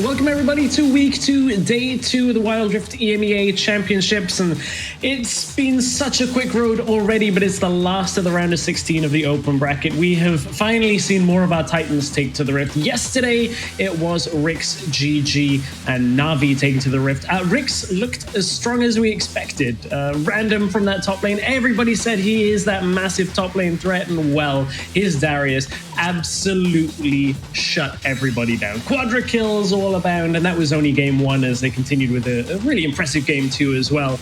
Welcome everybody to week 2, day 2 of the Wild Rift EMEA Championships, and it's been such a quick road already, but it's the last of the round of 16 of the open bracket. We have finally seen more of our Titans take to the Rift. Yesterday, it was WREC's GG and Na'Vi taking to the Rift. WREC's looked as strong as we expected. Random from that top lane. Everybody said he is that massive top lane threat, and well, his Darius absolutely shut everybody down. Quadra kills all abound, and that was only game 1 as they continued with a really impressive game 2 as well.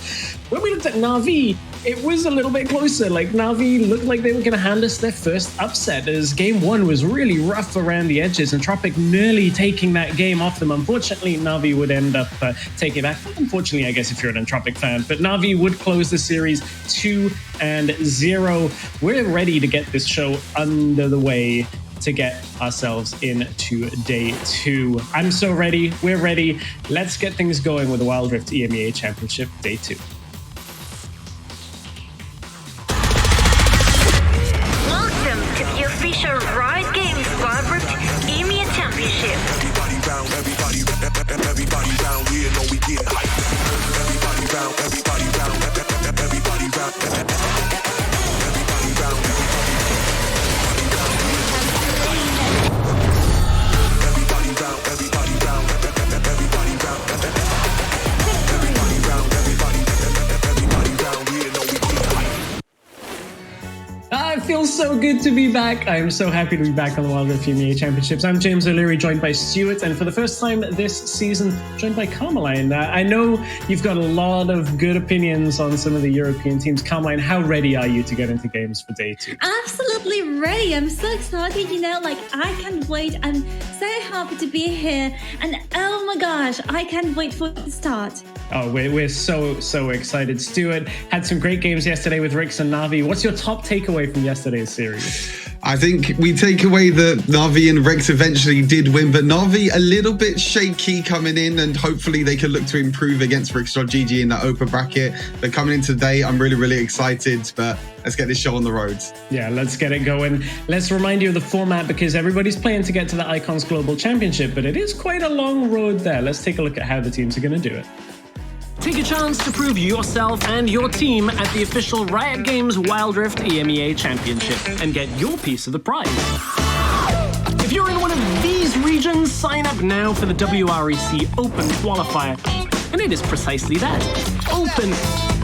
When we looked at Na'Vi, it was a little bit closer. Like, Na'Vi looked like they were going to hand us their first upset, as game 1 was really rough around the edges, and Tropic nearly taking that game off them. Unfortunately, Na'Vi would end up taking it back. Unfortunately, I guess, if you're an Entropic fan, but Na'Vi would close the series 2-0. We're ready to get this show under the way to get ourselves into day 2. I'm so ready. We're ready. Let's get things going with the Wild Rift EMEA Championship day 2. Welcome to the official Riot Games Wild Rift EMEA Championship. Everybody round here know we get hype. Everybody round. It feels so good to be back. I'm so happy to be back on the Wild Rift EMEA Championships. I'm James O'Leary, joined by Stuart, and for the first time this season, joined by Carmeline. I know you've got a lot of good opinions on some of the European teams. Carmeline, how ready are you to get into games for day 2? Absolutely ready. I'm so excited, I can't wait. I'm so happy to be here. And oh my gosh, I can't wait for the start. Oh, we're so excited. Stuart had some great games yesterday with Rix and Na'Vi. What's your top takeaway from yesterday's series? I think we take away that Na'Vi and Rex eventually did win, but Na'Vi a little bit shaky coming in, and hopefully they can look to improve against Rex.GG in that open bracket. But coming into today, I'm really excited, but let's get this show on the road. Yeah, let's get it going. Let's remind you of the format, because everybody's playing to get to the Icons Global Championship, but it is quite a long road there. Let's take a look at how the teams are going to do it. Take a chance to prove yourself and your team at the official Riot Games Wild Rift EMEA Championship and get your piece of the prize. If you're in one of these regions, sign up now for the WREC Open Qualifier. And it is precisely that, open.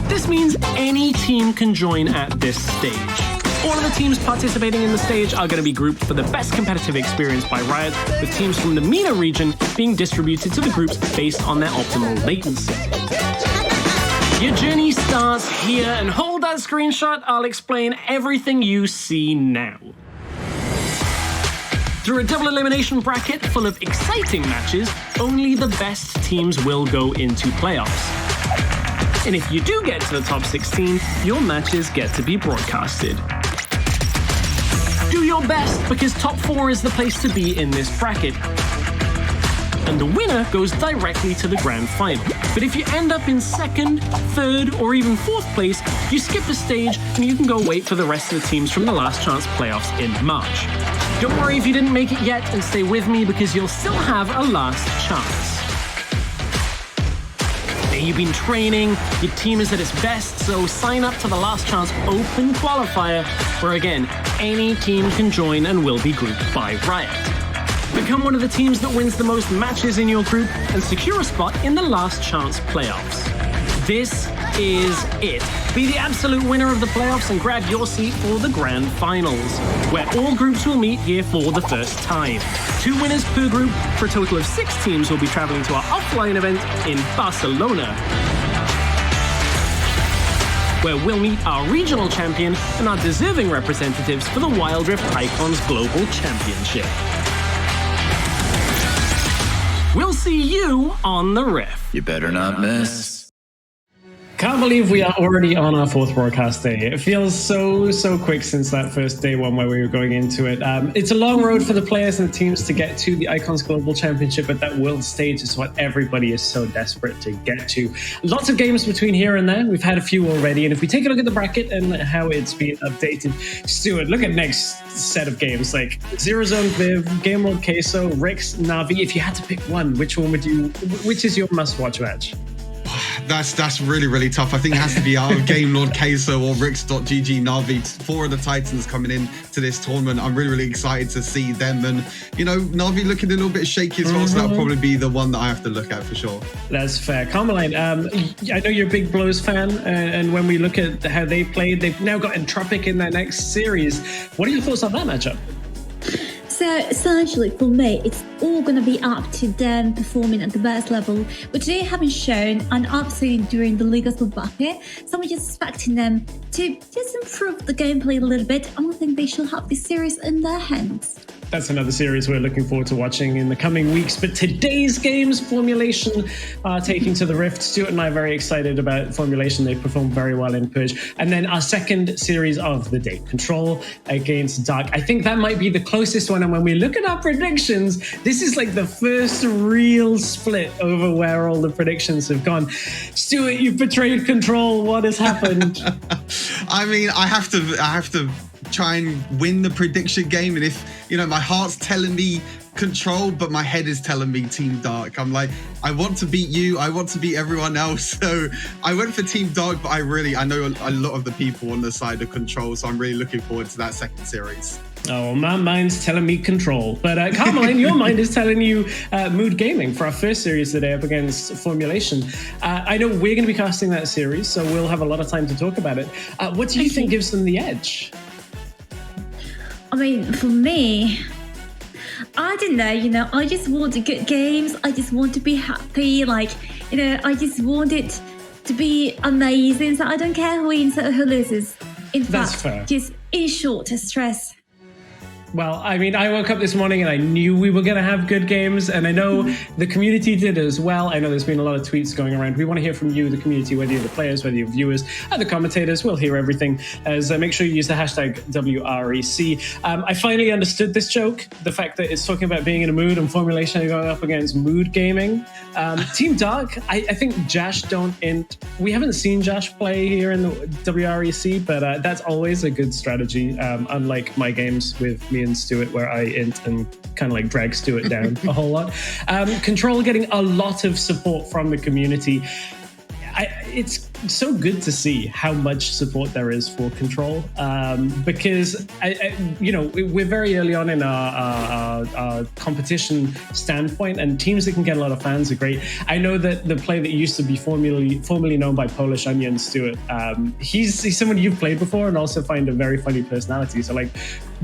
This means any team can join at this stage. All of the teams participating in the stage are going to be grouped for the best competitive experience by Riot, with teams from the MENA region being distributed to the groups based on their optimal latency. Your journey starts here, and hold that screenshot, I'll explain everything you see now. Through a double elimination bracket full of exciting matches, only the best teams will go into playoffs. And if you do get to the top 16, your matches get to be broadcasted. Do your best, because top 4 is the place to be in this bracket. And the winner goes directly to the grand final. But if you end up in 2nd, 3rd, or even 4th place, you skip a stage and you can go wait for the rest of the teams from the Last Chance playoffs in March. Don't worry if you didn't make it yet, and stay with me, because you'll still have a last chance. You've been training, your team is at its best, so sign up to the Last Chance Open Qualifier, where again, any team can join and will be grouped by Riot. Become one of the teams that wins the most matches in your group and secure a spot in the Last Chance playoffs. This is it. Be the absolute winner of the playoffs and grab your seat for the grand finals, where all groups will meet here for the first time. 2 winners per group, for a total of 6 teams will be traveling to our offline event in Barcelona, where we'll meet our regional champion and our deserving representatives for the Wild Rift Icons Global Championship. We'll see you on the Rift. You better not miss. Can't believe we are already on our fourth broadcast day. It feels so quick since that first day one where we were going into it. It's a long road for the players and the teams to get to the Icons Global Championship, but that world stage is what everybody is so desperate to get to. Lots of games between here and there. We've had a few already, and if we take a look at the bracket and how it's been updated, Stuart, look at next set of games like Zero Zone Viv, Game Lord Queso, Rix, Navi. If you had to pick one, which is your must-watch match? That's really tough. I think it has to be out of Game Lord Queso or Rix.GG Navi. 4 of the Titans coming in to this tournament. I'm really excited to see them. And, you know, Navi looking a little bit shaky as well, so that'll probably be the one that I have to look at for sure. That's fair. Carmeline, I know you're a big Blows fan, and when we look at how they played, they've now got Entropic in their next series. What are your thoughts on that matchup? So essentially, for me, it's all going to be up to them performing at the best level, which they haven't shown and absolutely during the Ligas of Bucket. So I'm just expecting them to just improve the gameplay a little bit. I don't think they should have this series in their hands. That's another series we're looking forward to watching in the coming weeks. But today's games, Formulation taking to the Rift. Stuart and I are very excited about Formulation. They performed very well in Purge. And then our second series of the day, Control against Dark. I think that might be the closest one. And when we look at our predictions, this is like the first real split over where all the predictions have gone. Stuart, you've betrayed Control. What has happened? I mean, I have to try and win the prediction game, and if you know my heart's telling me Control but my head is telling me Team Dark, I'm like, I want to beat you, I want to beat everyone else, so I went for Team Dark, but I know a lot of the people on the side of Control, so I'm really looking forward to that second series. Oh, my mind's telling me Control. But Carmeline, your mind is telling you Mood Gaming for our first series today up against Formulation. I know we're going to be casting that series, so we'll have a lot of time to talk about it. What do you think gives them the edge? I mean, for me, I don't know, I just want good games. I just want to be happy. Like, I just want it to be amazing. So I don't care who wins or who loses. In That's fact, fair. Just in short, stress. Well, I mean, I woke up this morning and I knew we were going to have good games, and I know the community did as well. I know there's been a lot of tweets going around. We want to hear from you, the community, whether you're the players, whether you're viewers, the commentators. We'll hear everything. As make sure you use the hashtag WREC. I finally understood this joke, the fact that it's talking about being in a mood and Formulation going up against Mood Gaming. Team Dark, I think Josh don't int. We haven't seen Josh play here in the WREC, but that's always a good strategy, unlike my games with me and Stuart, where I int and kind of like drag Stuart down a whole lot. Control getting a lot of support from the community. It's so good to see how much support there is for Control, because we're very early on in our competition standpoint, and teams that can get a lot of fans are great. I know that the player that used to be formerly known by Polish Onion, Stuart, he's someone you've played before and also find a very funny personality. So like,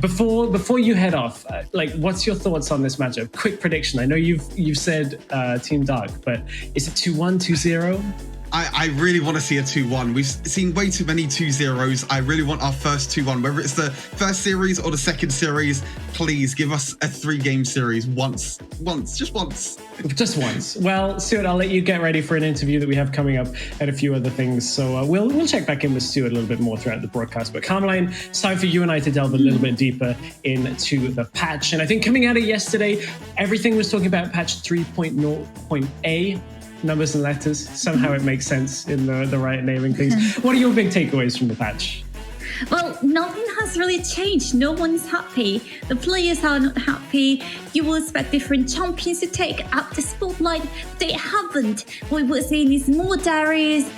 before you head off, what's your thoughts on this matchup? Quick prediction. I know you've said Team Dark, but is it 2-1, 2-0? I really want to see a 2-1. We've seen way too many 2-0s. I really want our first 2-1. Whether it's the first series or the second series, please give us a 3-game series once. Just once. Just once. Well, Stuart, I'll let you get ready for an interview that we have coming up and a few other things. So we'll check back in with Stuart a little bit more throughout the broadcast. But Carmeline, it's time for you and I to delve a little bit deeper into the patch. And I think coming out of yesterday, everything was talking about patch 3.0.A. numbers and letters. Somehow it makes sense in the right naming things. What are your big takeaways from the patch? Well, nothing has really changed. No one's happy. The players are not happy. You will expect different champions to take up the spotlight. They haven't. What we're seeing is more Darius,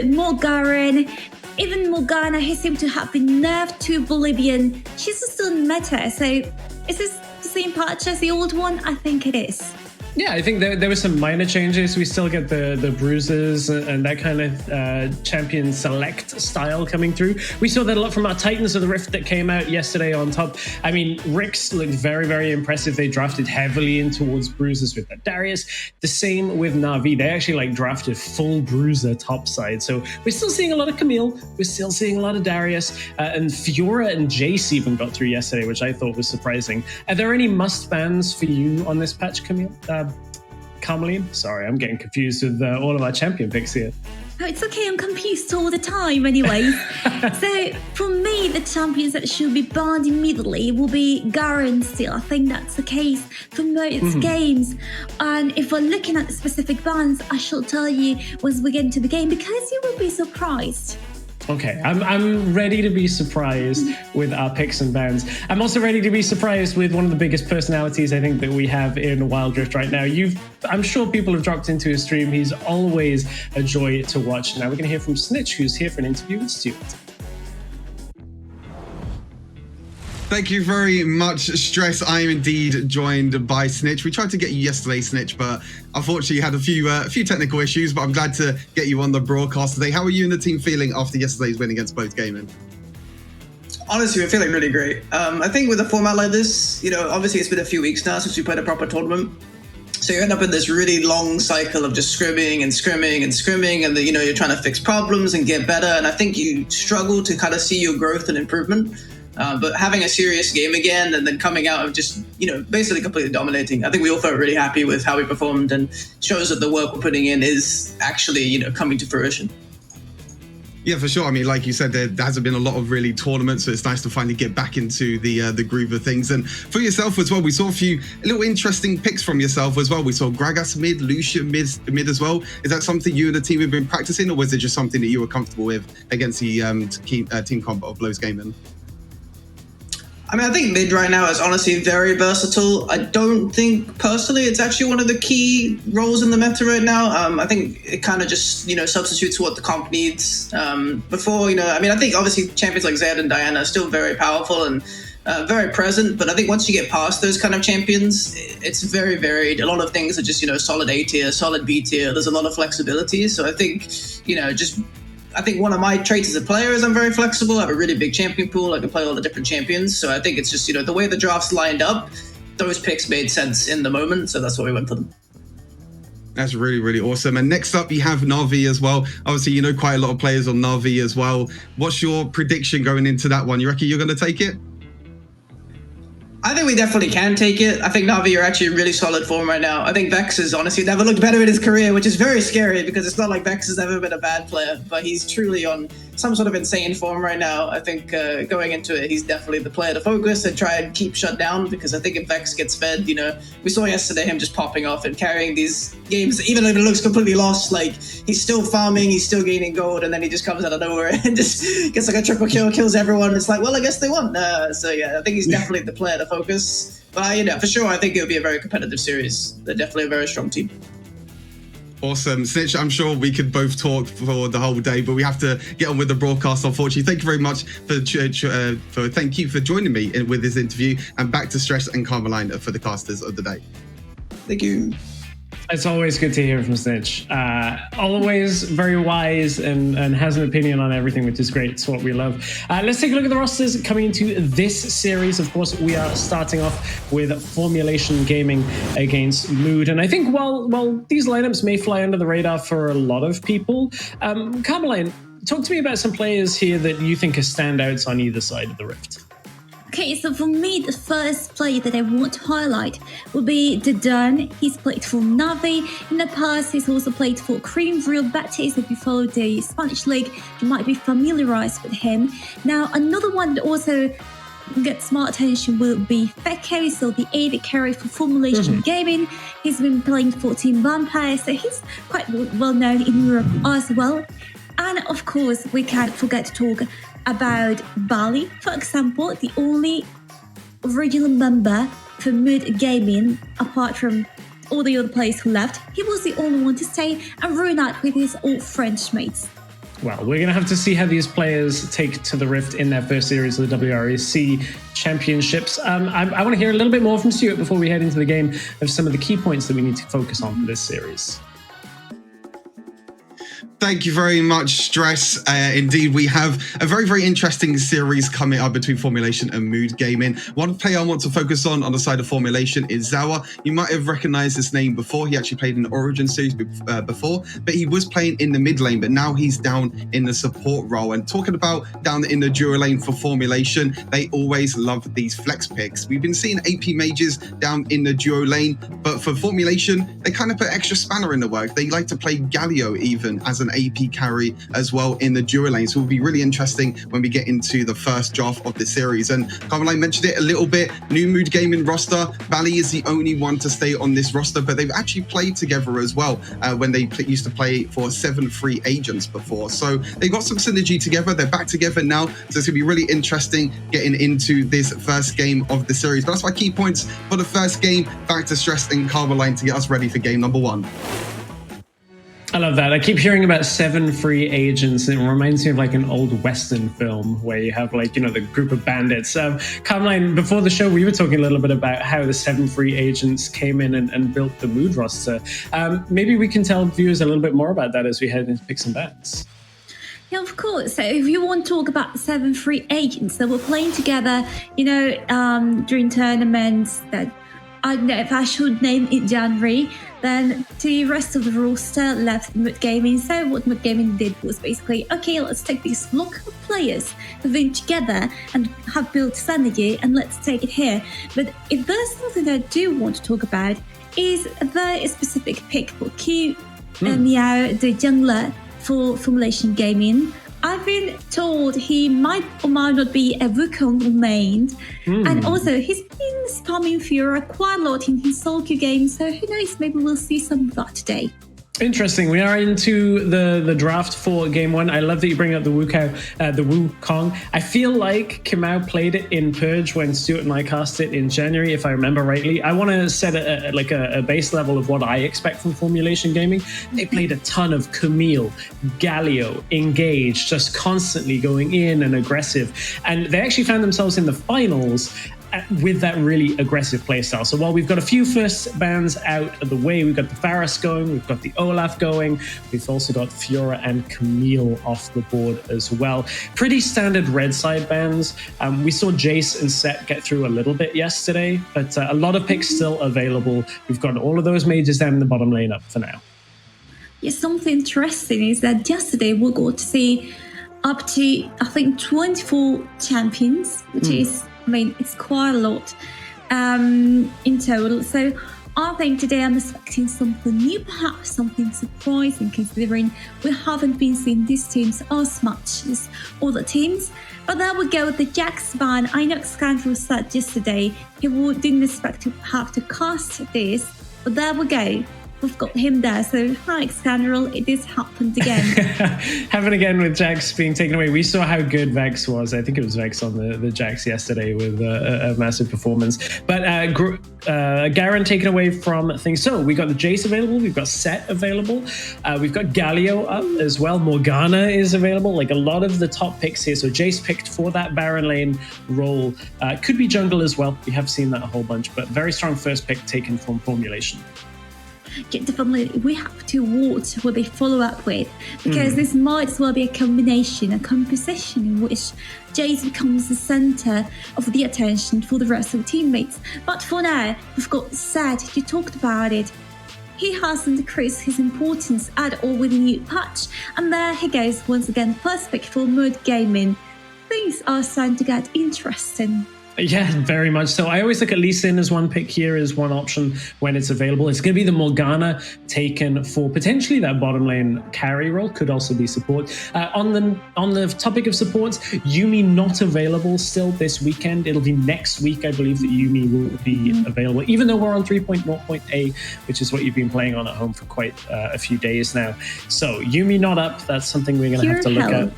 more Garen. Even Morgana, he seemed to have been nerfed to Bolivian. She's still meta. So is this the same patch as the old one? I think it is. Yeah, I think there were some minor changes. We still get the bruises and that kind of champion select style coming through. We saw that a lot from our Titans of the Rift that came out yesterday on top. I mean, Rix looked very, very impressive. They drafted heavily in towards bruises with that Darius. The same with Na'Vi. They actually drafted full bruiser topside. So we're still seeing a lot of Camille. We're still seeing a lot of Darius. And Fiora and Jace even got through yesterday, which I thought was surprising. Are there any must bans for you on this patch, Camille? Carmeline? Sorry, I'm getting confused with all of our champion picks here. Oh, it's okay, I'm confused all the time anyways. So for me, the champions that should be banned immediately will be Garen still. I think that's the case for most games. And if we're looking at the specific bans, I shall tell you once we get into the game, because you will be surprised. Okay, I'm ready to be surprised with our picks and bans. I'm also ready to be surprised with one of the biggest personalities I think that we have in Wild Rift right now. I'm sure people have dropped into his stream. He's always a joy to watch. Now we're going to hear from Snitch, who's here for an interview with Stuart. Thank you very much, Stress. I am indeed joined by Snitch. We tried to get you yesterday, Snitch, but unfortunately you had a few technical issues, but I'm glad to get you on the broadcast today. How are you and the team feeling after yesterday's win against Both Gaming? Honestly, we're feeling really great. I think with a format like this, obviously it's been a few weeks now since we played a proper tournament. So you end up in this really long cycle of just scrimming and scrimming and scrimming, and you're trying to fix problems and get better. And I think you struggle to kind of see your growth and improvement. But having a serious game again and then coming out of just, basically completely dominating, I think we all felt really happy with how we performed, and shows that the work we're putting in is actually, coming to fruition. Yeah, for sure. I mean, like you said, there hasn't been a lot of really tournaments, so it's nice to finally get back into the groove of things. And for yourself as well, we saw a little interesting picks from yourself as well. We saw Gragas mid, Lucian mid as well. Is that something you and the team have been practicing, or was it just something that you were comfortable with against the team comp of Blows Gaming? I mean, I think mid right now is honestly very versatile. I don't think personally it's actually one of the key roles in the meta right now. I think it kind of just, substitutes what the comp needs. Before, I think obviously champions like Zed and Diana are still very powerful and very present. But I think once you get past those kind of champions, it's very varied. A lot of things are just, solid A tier, solid B tier. There's a lot of flexibility. So I think, I think one of my traits as a player is I'm very flexible. I have a really big champion pool. I can play all the different champions. So I think it's just, the way the drafts lined up, those picks made sense in the moment. So that's why we went for them. That's really, really awesome. And next up, you have Na'Vi as well. Obviously, quite a lot of players on Na'Vi as well. What's your prediction going into that one? You reckon you're going to take it? I think we definitely can take it. I think Na'Vi are actually in really solid form right now. I think Vex has honestly never looked better in his career, which is very scary because it's not like Vex has ever been a bad player, but he's truly on some sort of insane form right now. I think going into it, he's definitely the player to focus and try and keep shut down, because I think if Vex gets fed, we saw yesterday him just popping off and carrying these games, even if it looks completely lost, like he's still farming, he's still gaining gold, and then he just comes out of nowhere and just gets like a triple kill, kills everyone. It's like, well, I guess they won. So yeah, I think he's definitely the player to focus. But for sure, I think it'll be a very competitive series. They're definitely a very strong team. Awesome. Snitch, I'm sure we could both talk for the whole day, but we have to get on with the broadcast, unfortunately. Thank you very much thank you for joining me with this interview, and back to Stress and Carmelina for the casters of the day. Thank you. It's always good to hear from Snitch. Always very wise and has an opinion on everything, which is great. It's what we love. Let's take a look at the rosters coming into this series. Of course, we are starting off with Formulation Gaming against Mood. And I think while these lineups may fly under the radar for a lot of people, Carmeline, talk to me about some players here that you think are standouts on either side of the Rift. Okay, so for me, the first player that I want to highlight will be Dadan. He's played for Na'Vi in the past. He's also played for Cream Real Betis. If you follow the Spanish league, you might be familiarized with him. Now, another one that also gets my attention will be Fekko, so the AD carry for Formulation Gaming. He's been playing for Team Vampire, so he's quite well known in Europe as well. And of course, we can't forget to talk about Bali, for example, the only original member for Mood Gaming, apart from all the other players who left. He was the only one to stay and reunite with his old French mates. Well, we're going to have to see how these players take to the Rift in their first series of the WREC Championships. I want to hear a little bit more from Stuart before we head into the game of some of the key points that we need to focus on for this series. Thank you very much, Stress. Indeed, we have a very, very interesting series coming up between Formulation and Mood Gaming. One player I want to focus on the side of Formulation is Zawa. You might have recognized his name before. He actually played in the Origin series before, but he was playing in the mid lane, but now he's down in the support role. And talking about down in the duo lane for Formulation, they always love these flex picks. We've been seeing AP mages down in the duo lane, but for Formulation, they kind of put extra spanner in the work. They like to play Galio even as an AP carry as well in the duo lane. So it'll be really interesting when we get into the first draft of the series. And Carmine mentioned it a little bit, new Mood Gaming roster. Valley is the only one to stay on this roster, but they've actually played together as well when they used to play for 7-3 agents before. So they got some synergy together. They're back together now. So it's going to be really interesting getting into this first game of the series. But that's my key points for the first game. Back to Stress and Carmeline to get us ready for game number 1. I love that. I keep hearing about 7-3 agents. It reminds me of like an old Western film where you have like, the group of bandits. Carmeline, before the show, we were talking a little bit about how the 7-3 agents came in and built the mood roster. Maybe we can tell viewers a little bit more about that as we head into picks and bets. Yeah, of course. So if you want to talk about 7-3 agents that were playing together, during tournaments that, I don't know if I should name it January, then the rest of the roster left Mood Gaming. So what Mood Gaming did was basically, okay, let's take these local players who've been together and have built synergy and let's take it here. But if there's something that I do want to talk about is the specific pick for Q and Yao, the jungler for Formulation Gaming. I've been told he might or might not be a Wukong main. And also, he's been spamming Fiora quite a lot in his solo queue game, so who knows, maybe we'll see some of that today. Interesting. We are into the draft for game 1. I love that you bring up the Wukong. I feel like Kamau played it in Purge when Stuart and I cast it in January, if I remember rightly. I want to set a base level of what I expect from Formulation Gaming. They played a ton of Camille, Galio, Engage, just constantly going in and aggressive. And they actually found themselves in the finals with that really aggressive playstyle. So while we've got a few first bans out of the way, we've got the Pharos going, we've got the Olaf going, we've also got Fiora and Camille off the board as well. Pretty standard red side bans. We saw Jace and Set get through a little bit yesterday, but a lot of picks still available. We've got all of those mages down in the bottom lane up for now. Yeah, something interesting is that yesterday we got to see up to, I think, 24 champions, which is, it's quite a lot in total. So I think today I'm expecting something new, perhaps something surprising, considering we haven't been seeing these teams as much as other teams. But there we go with the Jax ban. I know Scandal said yesterday he didn't expect to have to cast this, but there we go. We've got him there. So, hi, Scandal. It has happened again. Happened again with Jax being taken away. We saw how good Vex was. I think it was Vex on the Jax yesterday with a massive performance. But Garen taken away from things. So, we got the Jace available. We've got Set available. We've got Galio up as well. Morgana is available. Like a lot of the top picks here. So, Jace picked for that Baron lane role. Could be jungle as well. We have seen that a whole bunch. But very strong first pick taken from Formulation. Yeah, definitely, we have to watch what they follow up with, because this might as well be a combination, a composition in which Jace becomes the center of the attention for the rest of the teammates. But for now, we've got Zed. You talked about it. He hasn't decreased his importance at all with the new patch. And there he goes once again, first pick for Mood Gaming. Things are starting to get interesting. Yeah, very much so. I always look at Lee Sin as one pick here, as one option when it's available. It's going to be the Morgana taken for potentially that bottom lane carry role. Could also be support. On the topic of supports, Yuumi not available still this weekend. It'll be next week, I believe, that Yuumi will be available, even though we're on 3.0.A, which is what you've been playing on at home for quite a few days now. So Yuumi not up. That's something we're going to have to look at.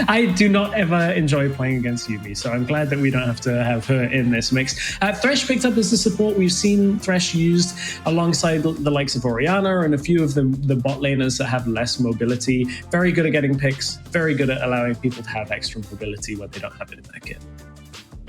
I do not ever enjoy playing against Yuumi, so I'm glad that we don't have to have her in this mix. Thresh picked up as the support. We've seen Thresh used alongside the likes of Orianna and a few of the bot laners that have less mobility. Very good at getting picks, very good at allowing people to have extra mobility when they don't have it in their kit.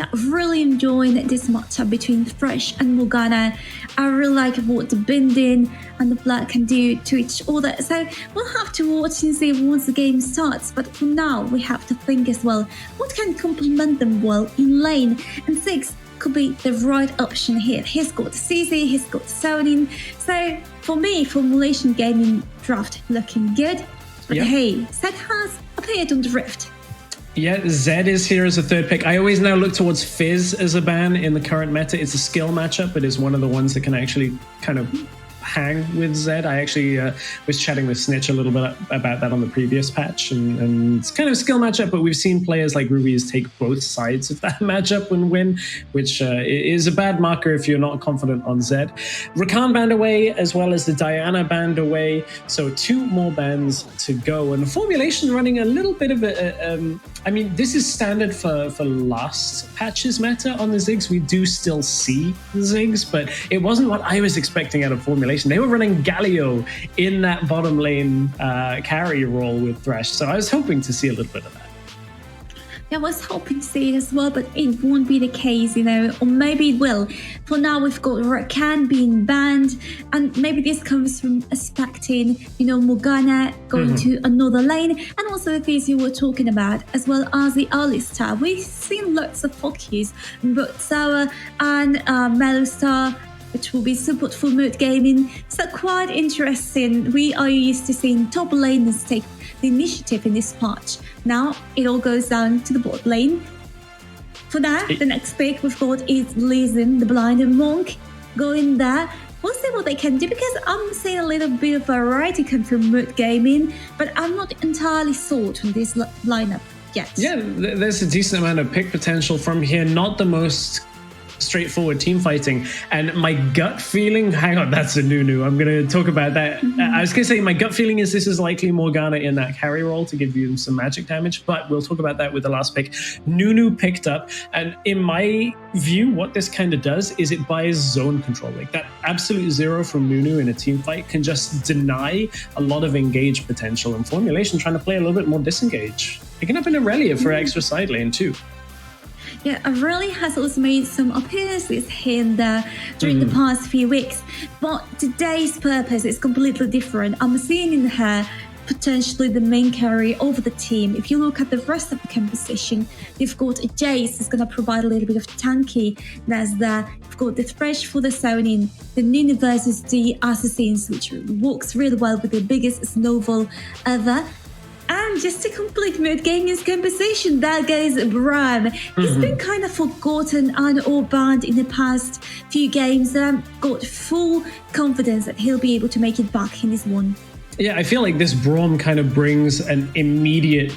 I'm really enjoying this matchup between Thresh and Morgana. I really like what the Binding and the Black can do to each other. So we'll have to watch and see once the game starts. But for now, we have to think as well, what can complement them well in lane? And Ziggs could be the right option here. He's got CZ, he's got Sonin. So for me, Formulation Gaming draft looking good. But hey, Zed has appeared on the Rift. Yeah, Zed is here as a third pick. I always now look towards Fizz as a ban in the current meta. It's a skill matchup, but is one of the ones that can actually kind of hang with Zed. I actually was chatting with Snitch a little bit about that on the previous patch, and it's kind of a skill matchup, but we've seen players like Rubies take both sides of that matchup and win, which is a bad marker if you're not confident on Zed. Rakan banned away, as well as the Diana banned away, so 2 more bans to go, and Formulation running a little bit of a I mean, this is standard for last patch's meta on the Ziggs. We do still see the Ziggs, but it wasn't what I was expecting out of Formulation. They were running Galio in that bottom lane carry role with Thresh, so I was hoping to see a little bit of that. Yeah, I was hoping to see it as well, but it won't be the case, you know, or maybe it will. For now, we've got Rakan being banned, and maybe this comes from expecting, you know, Morgana going to another lane, and also the things you were talking about, as well as the early star. We've seen lots of focus on both Sour and Mellow Star, which will be support for mood gaming. So quite interesting. We are used to seeing top laners take the initiative in this patch. Now it all goes down to the bot lane. For that, the next pick we've got is Listen, the Blind Monk, going there. We'll see what they can do, because I'm seeing a little bit of variety come from mood gaming, but I'm not entirely sold on this lineup yet. Yeah, there's a decent amount of pick potential from here. Not the most straightforward team fighting, and my gut feeling, hang on, that's a Nunu, I'm going to talk about that. I was going to say my gut feeling is this is likely Morgana in that carry role to give you some magic damage, but we'll talk about that with the last pick. Nunu picked up, and in my view, what this kind of does is it buys zone control. Like that absolute 0 from Nunu in a team fight can just deny a lot of engage potential, and Formulation trying to play a little bit more disengage, picking up an Aurelia for extra side lane too. Yeah, Aurelia has also made some appearances here and there during the past few weeks, but today's purpose is completely different. I'm seeing in her potentially the main carry over the team. If you look at the rest of the composition, you've got Jace who's going to provide a little bit of tankiness there. You've got the Thresh for the zoning, the Nunu versus the Assassins, which works really well with the biggest snowball ever. And just to complete mood gaming's composition, there goes Bram. He's been kind of forgotten and or banned in the past few games, and I've got full confidence that he'll be able to make it back in this one. Yeah, I feel like this Braum kind of brings an immediate,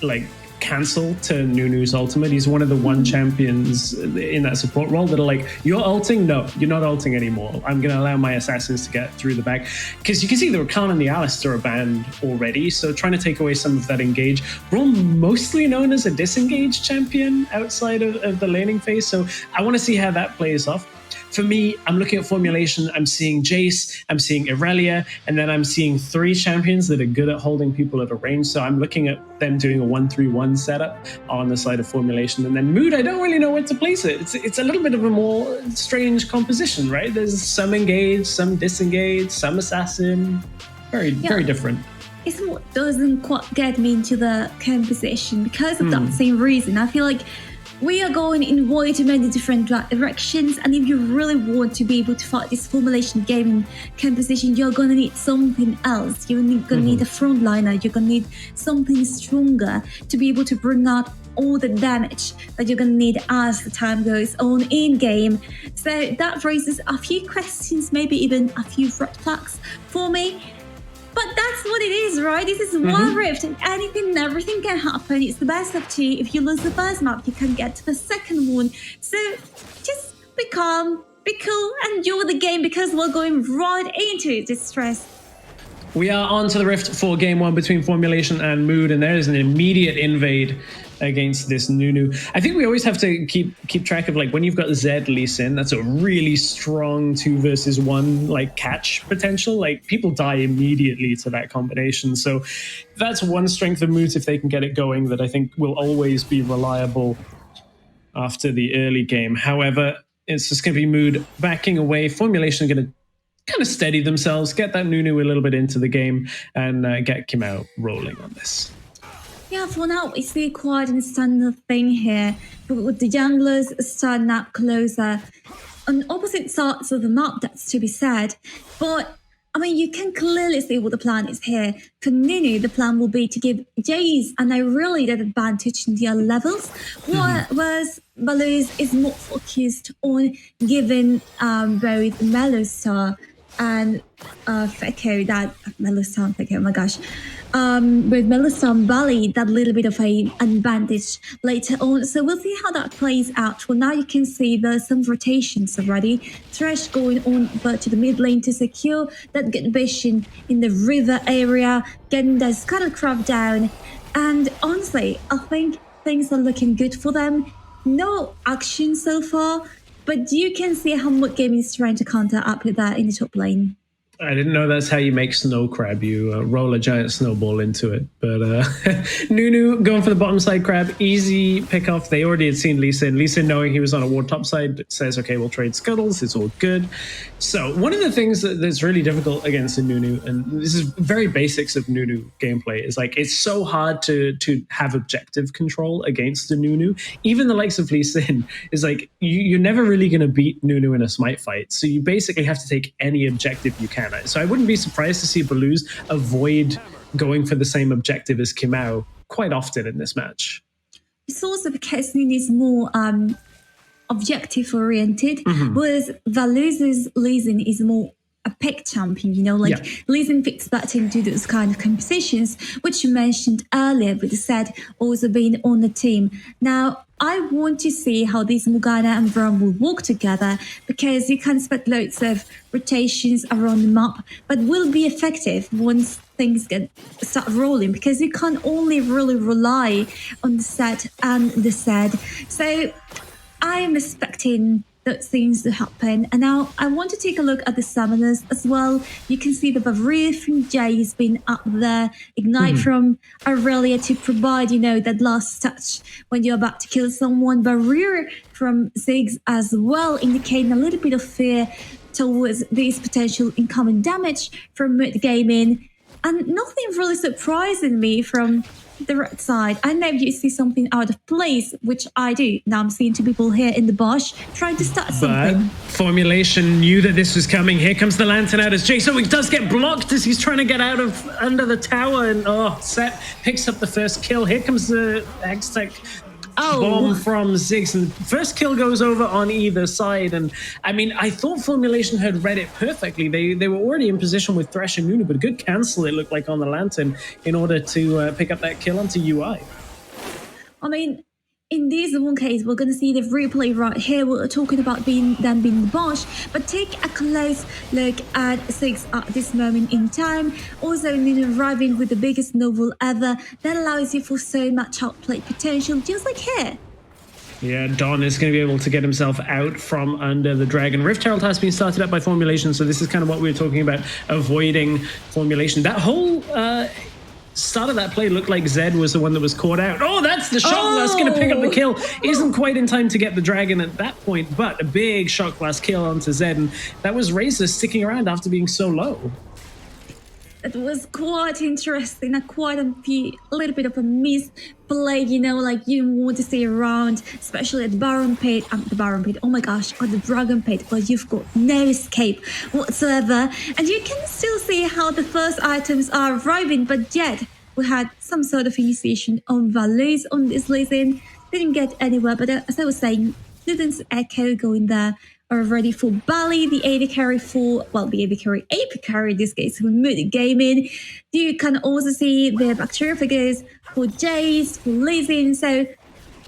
like, cancel to Nunu's ultimate. He's one of the one champions in that support role that are like, you're ulting? No, you're not ulting anymore. I'm going to allow my assassins to get through the back. Because you can see the Rakan and the Alistar are banned already, so trying to take away some of that engage. Braum mostly known as a disengage champion outside of the laning phase, so I want to see how that plays off. For me, I'm looking at Formulation, I'm seeing Jace, I'm seeing Aurelia, and then I'm seeing 3 champions that are good at holding people at a range. So I'm looking at them doing a 1-3-1 setup on the side of Formulation. And then Mood, I don't really know where to place it. It's a little bit of a more strange composition, right? There's some engage, some disengage, some assassin. Very different. It's what doesn't quite get me into the composition because of that same reason. I feel like we are going in way too many different directions, and if you really want to be able to fight this Formulation gaming composition, you're going to need something else. You're going to need a frontliner, you're going to need something stronger to be able to bring out all the damage that you're going to need as the time goes on in game. So that raises a few questions, maybe even a few red flags for me. But that's what it is, right? This is Wild Rift, and anything and everything can happen. It's the best of 2. If you lose the first map, you can get to the second one. So just be calm, be cool, enjoy the game, because we're going right into this stress. We are on to the Rift for game 1 between Formulation and Mood, and there is an immediate invade against this Nunu. I think we always have to keep track of, like, when you've got Zed Lee Sin, that's a really strong 2 versus 1 like catch potential. Like, people die immediately to that combination. So that's one strength of Mood if they can get it going, that I think will always be reliable after the early game. However, it's just going to be Mood backing away. Formulation are going to kind of steady themselves, get that Nunu a little bit into the game, and get Kimau rolling on this. Yeah, for now, we see quite a standard thing here. With the junglers starting up closer on opposite sides of the map, that's to be said. But, I mean, you can clearly see what the plan is here. For Nunu, the plan will be to give Jace an really that advantage in their levels, whereas Baluz is more focused on giving both Mellow Star and Fekko, that Melisandre Fekko, oh my gosh. With Melisandre Bali, that little bit of an advantage later on. So we'll see how that plays out. Well, now you can see there's some rotations already. Thresh going on but to the mid lane to secure that good vision in the river area, getting the Scuttlecraft down. And honestly, I think things are looking good for them. No action so far, but you can see how Mood Gaming is trying to counter up with that in the top lane. I didn't know that's how you make snow crab. You roll a giant snowball into it. But Nunu going for the bottom side crab, easy pick off. They already had seen Lee Sin. Lee Sin, knowing he was on a ward top side, says, okay, we'll trade scuttles. It's all good. So one of the things that's really difficult against a Nunu, and this is very basics of Nunu gameplay, is like it's so hard to have objective control against the Nunu. Even the likes of Lee Sin is like, you're never really going to beat Nunu in a smite fight. So you basically have to take any objective you can. So I wouldn't be surprised to see Baluz avoid going for the same objective as Kimau quite often in this match. It's also because Nunu is more objective oriented, whereas Baluz's Lee Sin is more a pick champion, you know, like Lee Sin fits better into those kind of compositions, which you mentioned earlier, with Zed also being on the team. Now, I want to see how these Morgana and Braum will work together, because you can expect loads of rotations around the map, but will be effective once things start rolling, because you can't only really rely on the Zed and the Zed. So I am expecting those things to happen. And now I want to take a look at the summoners as well. You can see the Barrier from Jay has been up there, Ignite from Aurelia to provide, you know, that last touch when you're about to kill someone. Barrier from Ziggs as well, indicating a little bit of fear towards these potential incoming damage from Mood Gaming. And nothing really surprising me from the red side. I never used to see something out of place, which I do. Now I'm seeing two people here in the Bosch trying to start something. Formulation knew that this was coming. Here comes the lantern out as Jason does get blocked as he's trying to get out of under the tower, and Set picks up the first kill. Here comes the Hextech bomb from Ziggs, and first kill goes over on either side. And I mean, I thought Formulation had read it perfectly. They were already in position with Thresh and Nunu, but a good cancel it looked like on the lantern in order to pick up that kill onto UI. I mean, in this one case, we're going to see the replay right here. We're talking about them being the Bosch, but take a close look at Ziggs at this moment in time. Also, Nunu arriving with the biggest novel ever. That allows you for so much outplay potential, just like here. Yeah, Don is going to be able to get himself out from under the dragon. Rift Herald has been started up by Formulation, so this is kind of what we were talking about, avoiding Formulation. That whole start of that play looked like Zed was the one that was caught out. Oh, that's the shot blast going to pick up the kill. Isn't quite in time to get the dragon at that point, but a big shot blast kill onto Zed, and that was Razor sticking around after being so low. It was quite interesting, a little bit of a misplay, you know, like you want to stay around, especially at the Baron Pit, oh my gosh, or the Dragon Pit, where you've got no escape whatsoever. And you can still see how the first items are arriving, but yet we had some sort of initiation on Valus on this Lee Sin. Didn't get anywhere, but as I was saying, Luden's Echo going there already for Bali, the AD carry for, well, the AD carry, AP carry in this case, for Mood Gaming. You can also see the Bacteria figures for Jace, for Lee Sin. So,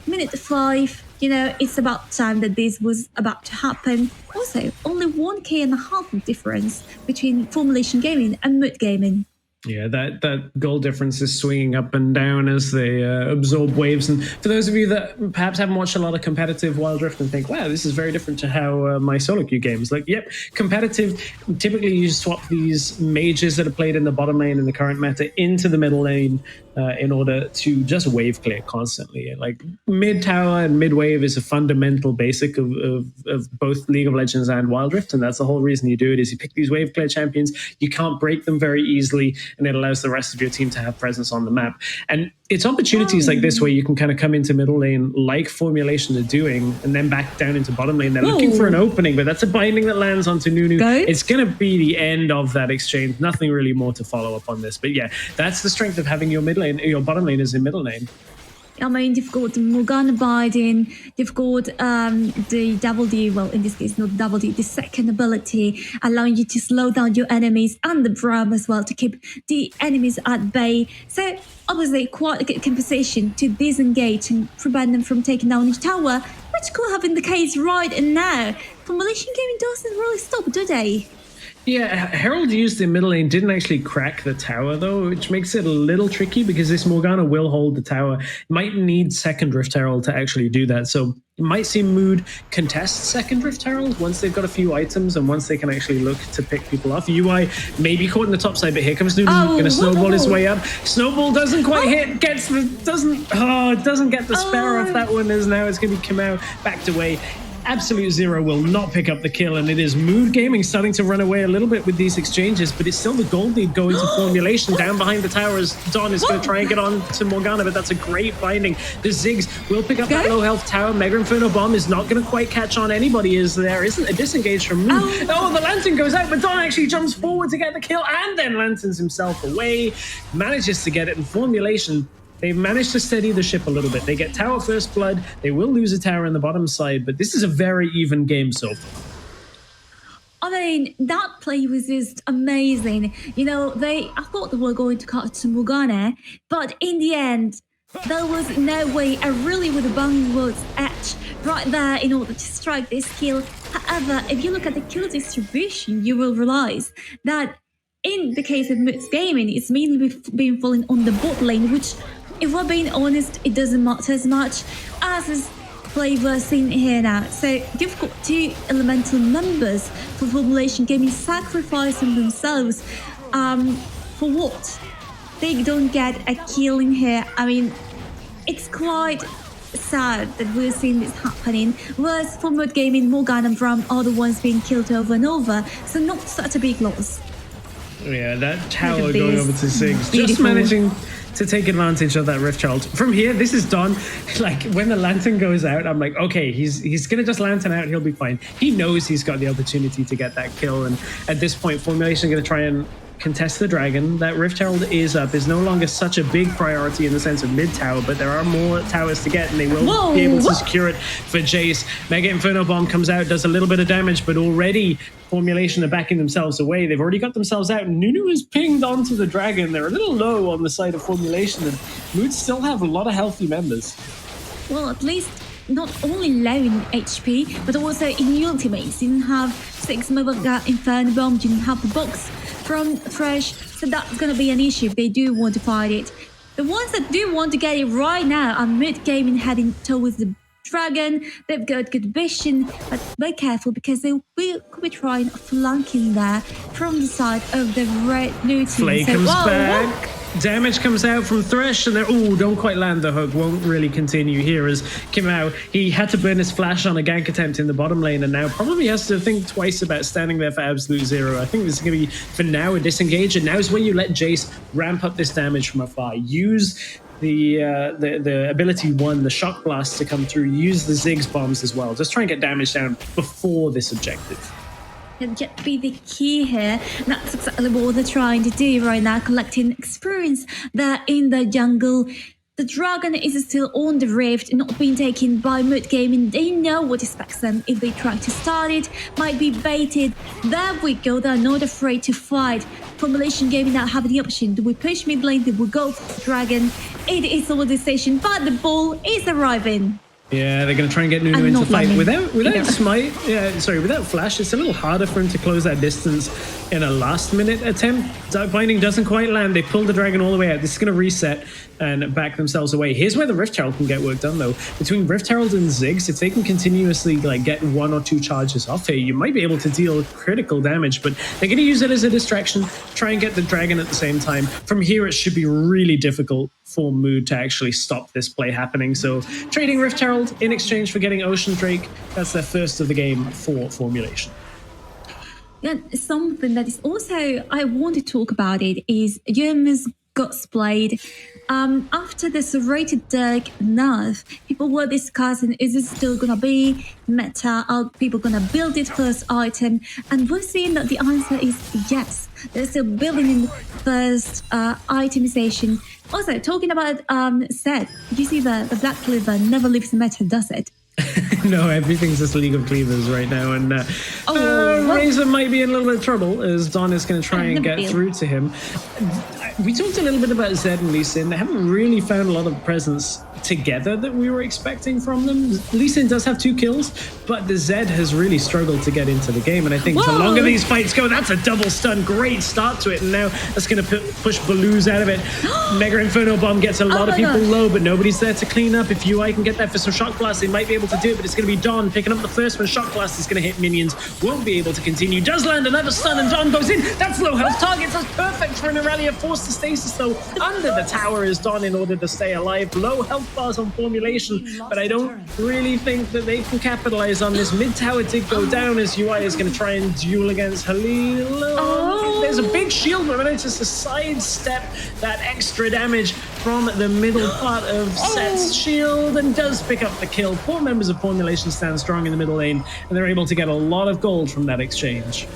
minute 5, you know, it's about time that this was about to happen. Also, only 1K difference between Formulation Gaming and Mood Gaming. Yeah, that goal difference is swinging up and down as they absorb waves. And for those of you that perhaps haven't watched a lot of competitive Wild Rift and think, wow, this is very different to how my solo queue game is. Like, yep, competitive, typically you swap these mages that are played in the bottom lane in the current meta into the middle lane in order to just wave clear constantly. Like, mid tower and mid wave is a fundamental basic of both League of Legends and Wild Rift, and that's the whole reason you do it, is you pick these wave clear champions, you can't break them very easily, and it allows the rest of your team to have presence on the map. And it's opportunities like this where you can kind of come into middle lane like Formulation are doing, and then back down into bottom lane. They're looking for an opening, but that's a binding that lands onto Nunu. It's going to be the end of that exchange. Nothing really more to follow up on this. But yeah, that's the strength of having your mid lane, your bottom lane is in middle lane. I mean, they've got Morgana Biden, they've got the double D, well, in this case, not double D, the second ability, allowing you to slow down your enemies, and the Bram as well to keep the enemies at bay. So, obviously, quite a good position to disengage and prevent them from taking down each tower, which could have been the case right now. Formulation Gaming doesn't really stop, do they? Yeah, Herald used the middle lane, didn't actually crack the tower though, which makes it a little tricky because this Morgana will hold the tower. Might need second Rift Herald to actually do that. So you might see Mood contest second Rift Herald once they've got a few items and once they can actually look to pick people off. UI may be caught in the top side, but here comes Newton, gonna snowball his way up. Snowball doesn't quite hit, doesn't get the spare off that one, as now it's gonna be Kamau backed away. Absolute Zero will not pick up the kill, and it is Mood Gaming starting to run away a little bit with these exchanges, but it's still the gold lead going to Formulation down behind the towers. Don is going to try and get on to Morgana, but that's a great finding. The Ziggs will pick up that low health tower. Mega Inferno Bomb is not going to quite catch on anybody, as there isn't a disengage from Mood. Oh, the Lantern goes out, but Don actually jumps forward to get the kill, and then lanterns himself away, manages to get it in Formulation. They've managed to steady the ship a little bit. They get tower first blood. They will lose a tower in the bottom side, but this is a very even game so far. I mean, that play was just amazing. You know, I thought they were going to cut to Morgana, but in the end, there was no way. I really would have banged World's Edge right there in order to strike this kill. However, if you look at the kill distribution, you will realize that in the case of Moods Gaming, it's mainly been falling on the bot lane, which, if we're being honest, it doesn't matter as much as this play we're seeing here now. So you've got two elemental members for Formulation Gaming sacrificing themselves for what? They don't get a kill in here. I mean, it's quite sad that we're seeing this happening. Whereas for Mood Gaming, Morgana and Bram are the ones being killed over and over. So not such a big loss. Yeah, that tower going over to Ziggs, just managing to take advantage of that Rift Herald. From here, this is done. Like, when the Lantern goes out, I'm like, okay, he's going to just Lantern out, he'll be fine. He knows he's got the opportunity to get that kill, and at this point, Formulation going to try and contest the Dragon. That Rift Herald is up, is no longer such a big priority in the sense of mid-tower, but there are more towers to get, and they will be able to secure it for Jace. Mega Inferno Bomb comes out, does a little bit of damage, but already Formulation are backing themselves away. They've already got themselves out. Nunu is pinged onto the Dragon. They're a little low on the side of Formulation, and Moods still have a lot of healthy members. Well, at least not only low in HP, but also in ultimates. You didn't have 6 Mega Inferno Bomb, you didn't have the box from Thresh, so that's going to be an issue if they do want to fight it. The ones that do want to get it right now are Mood Gaming heading towards the Dragon. They've got good vision, but be careful because they will be trying flanking there from the side of the red blue team. Flay comes back. Damage comes out from Thresh, and they're, don't quite land the hook, won't really continue here as Kamau, he had to burn his flash on a gank attempt in the bottom lane, and now probably has to think twice about standing there for absolute zero. I think this is going to be, for now, a disengage, and now is when you let Jace ramp up this damage from afar. Use the ability 1, the shock blast to come through, use the Ziggs bombs as well. Just try and get damage down before this objective. Can yet be the key here. That's exactly what they're trying to do right now, collecting experience there in the jungle. The Dragon is still on the Rift, not being taken by Mood Gaming. They know what expects them if they try to start it, might be baited. There we go, they're not afraid to fight. Formulation Gaming now have the option. Do we push mid lane? Do we go for the Dragon? It is all decision, but the ball is arriving. Yeah, they're going to try and get Nunu into fight without smite. Yeah, sorry, without flash. It's a little harder for him to close that distance in a last-minute attempt. Dark Binding doesn't quite land. They pull the Dragon all the way out. This is going to reset and back themselves away. Here's where the Rift Herald can get work done, though. Between Rift Herald and Ziggs, if they can continuously get 1 or 2 charges off here, you might be able to deal critical damage. But they're going to use it as a distraction, try and get the Dragon at the same time. From here, it should be really difficult for Mood to actually stop this play happening. So trading Rift Herald in exchange for getting Ocean Drake, that's their first of the game for Formulation. Yeah, something that is also, I want to talk about it, is Yurma's God's Blade. After the serrated Dirk nerf, people were discussing, is it still gonna be meta? Are people gonna build it first item? And we're seeing that the answer is yes. They're still building in first itemization. Also, talking about Zed, did you see the Black Cleaver never leaves the meta, does it? No, everything's just League of Cleavers right now, and Razor might be in a little bit of trouble as Don is going to try and get through to him. We talked a little bit about Zed and Lee Sin. They haven't really found a lot of presence together that we were expecting from them. Lee Sin does have 2 kills, but the Zed has really struggled to get into the game, and I think the longer these fights go, that's a double stun. Great start to it, and now that's going to push Baloo's out of it. Mega Inferno Bomb gets a lot of people low, but nobody's there to clean up. If UI can get that for some Shock Blast, they might be able to do it, but it's going to be Don picking up the first one. Shock Blast is going to hit minions, won't be able to continue. Does land another stun, and Don goes in. That's low health targets. That's perfect for an Irelia. Forced to stasis though under the tower is Don in order to stay alive. Low health bars on formulation, but I don't really think that they can capitalize on this. Mid tower did go down as UI is going to try and duel against Halil. There's a big shield, but it's just a sidestep that extra damage from the middle part of Set's shield and does pick up the kill. 4 members of formulation stand strong in the middle lane, and they're able to get a lot of gold from that exchange.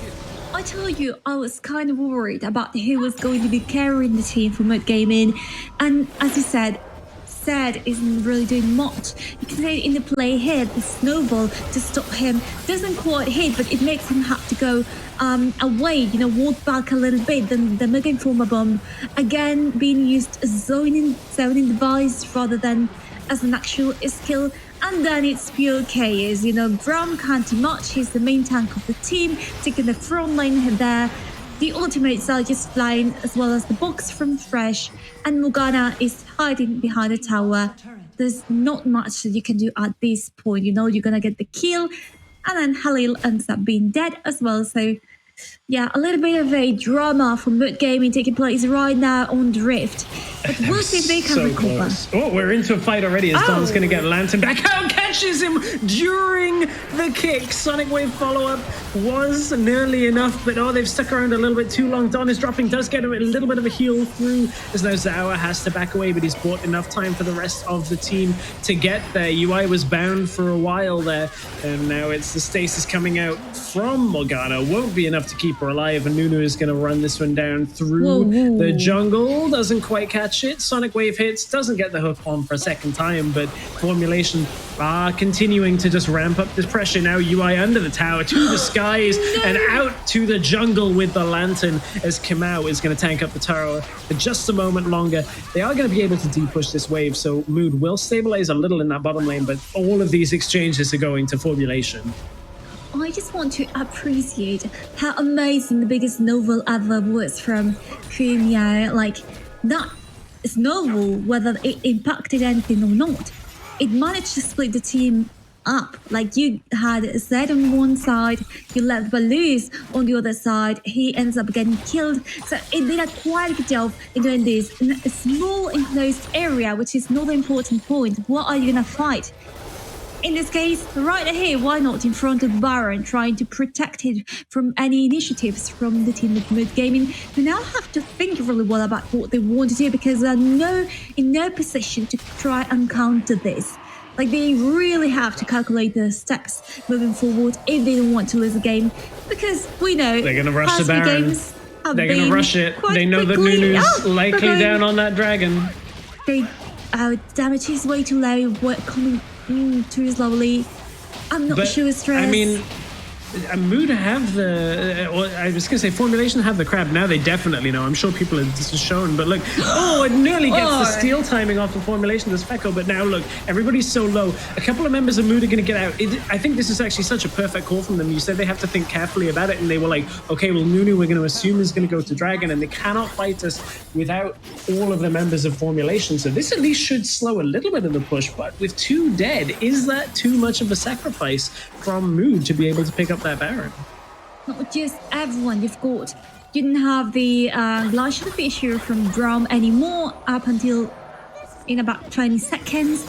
I tell you, I was kind of worried about who was going to be carrying the team for Mid Gaming, and as you said, Zed isn't really doing much. You can say in the play here, the snowball to stop him doesn't quite hit, but it makes him have to go away, walk back a little bit. Then the Mega Informer Bomb again being used as zoning device rather than as an actual skill. And then it's pure chaos. Braum can't do much. He's the main tank of the team, taking the front line there. The ultimates are just flying, as well as the box from Thresh. And Morgana is hiding behind the tower. There's not much that you can do at this point. You're going to get the kill. And then Halil ends up being dead as well. So, yeah, a little bit of a drama from Mid Gaming taking place right now on the Rift. But we'll see if they can recover. Close. Oh, we're into a fight already as Don's going to get Lantern back out, catches him during the kick. Sonic Wave follow-up was nearly enough, but they've stuck around a little bit too long. Don is dropping, does get him a little bit of a heal through, as now Zawa has to back away, but he's bought enough time for the rest of the team to get there. UI was bound for a while there, and now it's the stasis coming out from Morgana. Won't be enough to keep her alive, and Nunu is going to run this one down through the jungle. Doesn't quite catch it. Sonic Wave hits, doesn't get the hook on for a second time, but formulation continuing to just ramp up this pressure. Now UI under the tower to the skies and out to the jungle with the Lantern as Kamau is going to tank up the tower for just a moment longer. They are going to be able to de-push this wave, so Mood will stabilize a little in that bottom lane, but all of these exchanges are going to formulation. I just want to appreciate how amazing the biggest novel ever was from Premier. Like, that snowball, whether it impacted anything or not, it managed to split the team up. Like, you had Zed on one side, you left Baloo's on the other side, he ends up getting killed. So it did a quite good job in doing this in a small enclosed area, which is not the important point. What are you gonna fight? In this case, right here, why not in front of Baron, trying to protect it from any initiatives from the team of Mid Gaming, who now have to think really well about what they want to do, because they're in no position to try and counter this. Like, they really have to calculate their steps moving forward if they don't want to lose a game, because we know they're going to rush the Baron. They're going to rush it. They know that Nunu's likely down on that dragon. They damage is way too low. Coming too slowly. I'm not sure stress. I mean, Mood have the, I was going to say Formulation have the crab. Now they definitely know. I'm sure people have just shown, but look, it nearly gets the steal timing off of Formulation, the Specco, but now look, everybody's so low. A couple of members of Mood are going to get out. I think this is actually such a perfect call from them. You said they have to think carefully about it, and they were like, okay, well, Nunu, we're going to assume is going to go to Dragon, and they cannot fight us without all of the members of Formulation. So this at least should slow a little bit of the push, but with 2 dead, is that too much of a sacrifice from Mood to be able to pick up that Baron? Not just everyone. You didn't have the Glacial Fissure from Braum anymore up until in about 20 seconds.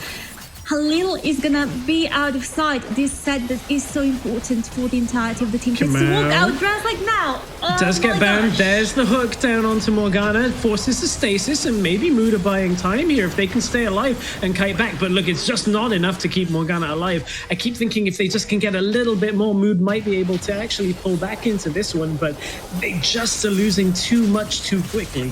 Halil is gonna be out of sight. This set that is so important for the entirety of the team. Come Let's walk on. out dress like now. Oh Does get my banned. gosh. There's the hook down onto Morgana. Forces the stasis, and maybe Mood are buying time here if they can stay alive and kite back. But look, it's just not enough to keep Morgana alive. I keep thinking if they just can get a little bit more, Mood might be able to actually pull back into this one. But they just are losing too much too quickly.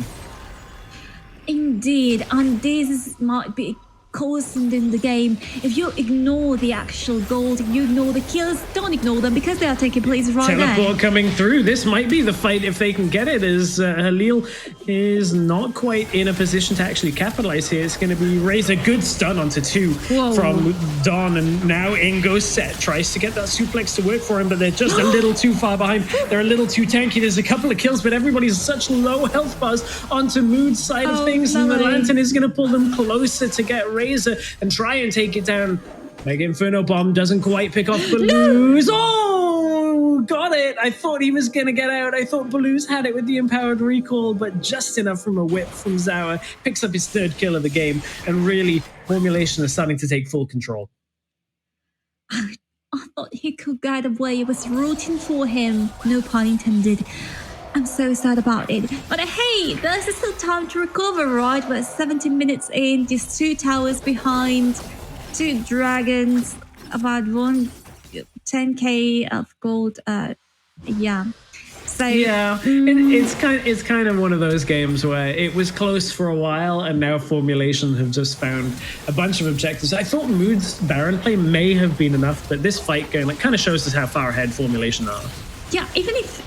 Indeed, and this might be constant in the game. If you ignore the actual gold, if you ignore the kills, don't ignore them because they are taking place right now. Teleport coming through. This might be the fight if they can get it, as Halil is not quite in a position to actually capitalize here. It's going to be raise a good stun onto 2 Whoa. from Don, and now in goes Set. Tries to get that suplex to work for him, but they're just a little too far behind. They're a little too tanky. There's a couple of kills, but everybody's such low health bars onto Mood's side of things, and the no. Lantern is going to pull them closer to get Razor and try and take it down. Mega Inferno Bomb doesn't quite pick off Baloo's. Oh, got it. I thought he was going to get out. I thought Baloo's had it with the empowered recall, but just enough from a whip from Zawa. Picks up his 3rd kill of the game, and really, Formulation is starting to take full control. I thought he could get away. I was rooting for him. No pun intended. I'm so sad about it. But hey, there's still time to recover, right? We're 17 minutes in, just 2 towers behind, 2 dragons, about 10k of gold. Yeah. So Yeah, it's kind of one of those games where it was close for a while, and now Formulation have just found a bunch of objectives. I thought Mood's Baron play may have been enough, but this fight going kind of shows us how far ahead Formulation are. yeah, even if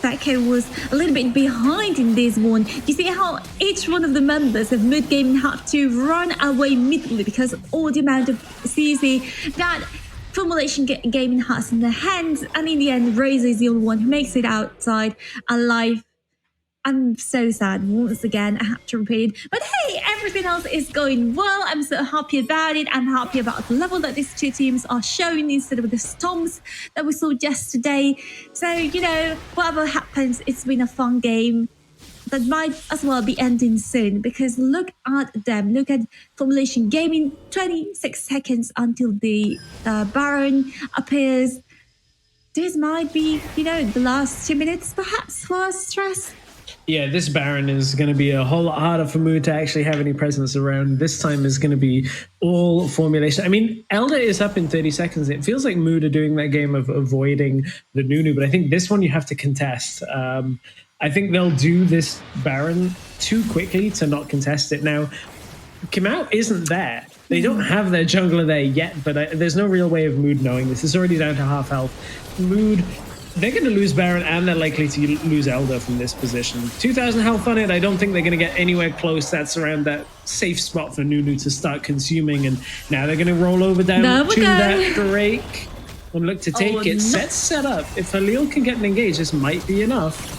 Feko was a little bit behind in this one, you see how each one of the members of Mood Gaming had to run away immediately because all the amount of CC that Formulation Gaming has in their hands, and in the end, Razor is the only one who makes it outside alive. I'm so sad once again, I have to repeat. But hey, everything else is going well. I'm so happy about it. I'm happy about the level that these 2 teams are showing instead of the storms that we saw yesterday. So, you know, whatever happens, it's been a fun game that might as well be ending soon, because look at them. Look at Formulation Gaming, 26 seconds until the Baron appears. This might be, you know, the last 2 minutes perhaps for Stress. Yeah, this Baron is going to be a whole lot harder for Mood to actually have any presence around. This time is going to be all Formulation. I mean, Elder is up in 30 seconds. It feels like Mood are doing that game of avoiding the Nunu, but I think this one you have to contest. I think they'll do this Baron too quickly to not contest it. Now, Kimau isn't there. They don't have their jungler there yet, but there's no real way of Mood knowing this. It's already down to half health. Mood, they're going to lose Baron, and they're likely to lose Elder from this position. 2,000 health on it. I don't think they're going to get anywhere close. That's around that safe spot for Nunu to start consuming, and now they're going to roll over down to that Drake and look to take it. Set up. If Halil can get an engage, this might be enough.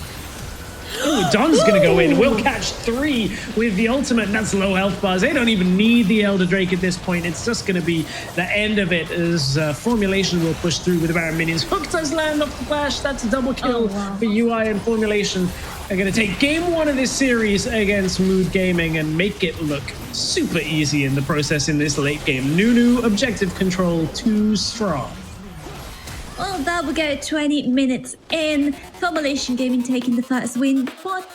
Oh, Don's going to go in. We'll catch 3 with the ultimate, and that's low health bars. They don't even need the Elder Drake at this point. It's just going to be the end of it as Formulation will push through with the Baron minions. Hook does land off the flash. That's a double kill for UI, and Formulation are going to take game 1 of this series against Mood Gaming and make it look super easy in the process in this late game. Nunu objective control too strong. Well, that will go 20 minutes in. Formulation Gaming taking the first win. But,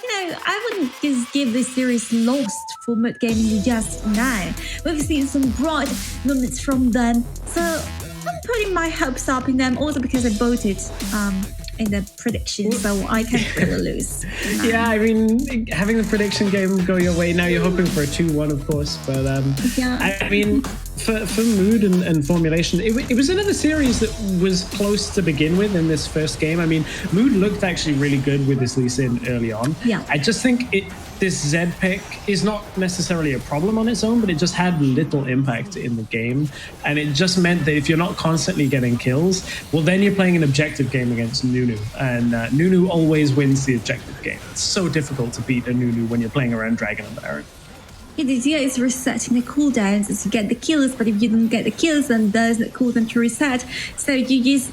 you know, I wouldn't just give this series lost for Mood Gaming just now. We've seen some bright moments from them. So I'm putting my hopes up in them, also because I voted in the prediction, so I can't really lose. Yeah, I mean, having the prediction game go your way, now you're hoping for a 2-1, of course. But yeah. I mean, for Mood and Formulation, it was another series that was close to begin with in this first game. I mean, Mood looked actually really good with this Lee Sin early on. Yeah. I just think this Zed pick is not necessarily a problem on its own, but it just had little impact in the game. And it just meant that if you're not constantly getting kills, well, then you're playing an objective game against Nunu. And Nunu always wins the objective game. It's so difficult to beat a Nunu when you're playing around Dragon and Baron. Yeah, the idea is resetting the cooldowns as you get the kills, but if you don't get the kills, then there's no cooldown to reset. So you just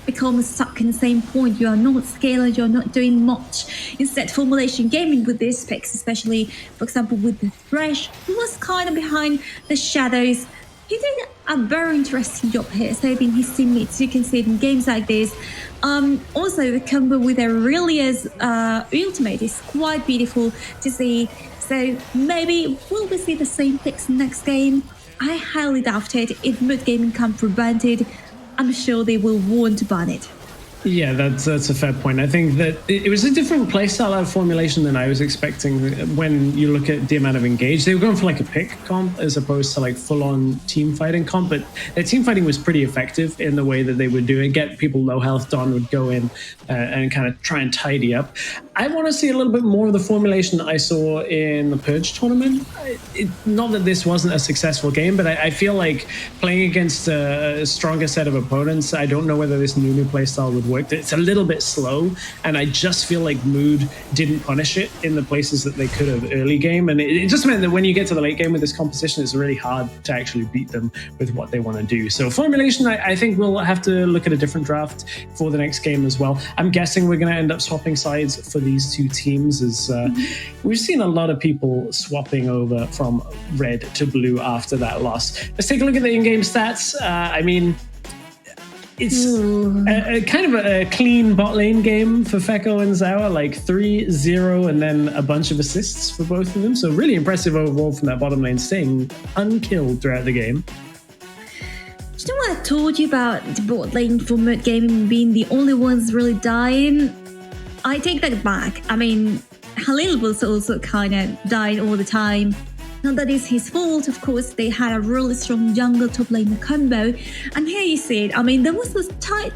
become stuck in the same point. You are not scaling, you're not doing much. Instead, Formulation Gaming with these picks, especially, for example, with the Thresh, who was kind of behind the shadows, he did a very interesting job here, saving his teammates. You can see it in games like this. Also, the combo with Aurelia's ultimate is quite beautiful to see. So maybe will we see the same picks next game? I highly doubt it. If Mood Gaming can prevent it, I'm sure they will want to ban it. Yeah, that's a fair point. I think that it was a different playstyle out of formulation than I was expecting. When you look at the amount of engage, they were going for like a pick comp as opposed to like full-on team fighting comp. But their team fighting was pretty effective in the way that they would do it. Get people low health. Don would go in and kind of try and tidy up. I want to see a little bit more of the formulation that I saw in the Purge tournament. Not that this wasn't a successful game, but I feel like playing against a stronger set of opponents, I don't know whether this new playstyle would work. It's a little bit slow, and I just feel like Mood didn't punish it in the places that they could have early game, and it just meant that when you get to the late game with this composition, it's really hard to actually beat them with what they want to do. So formulation, I think we'll have to look at a different draft for the next game as well. I'm guessing we're going to end up swapping sides for these two teams, as we've seen a lot of people swapping over from red to blue after that loss. Let's take a look at the in-game stats. I mean, it's a kind of a clean bot lane game for Fekko and Zawa, like 3-0 and then a bunch of assists for both of them. So really impressive overall from that bottom lane, staying unkilled throughout the game. Do you know what I told you about the bot lane for Mood Gaming being the only ones really dying? I take that back. I mean, Halil was also kind of dying all the time. Not that it's his fault, of course. They had a really strong jungle top lane combo. And here you see it. I mean, there was this tiny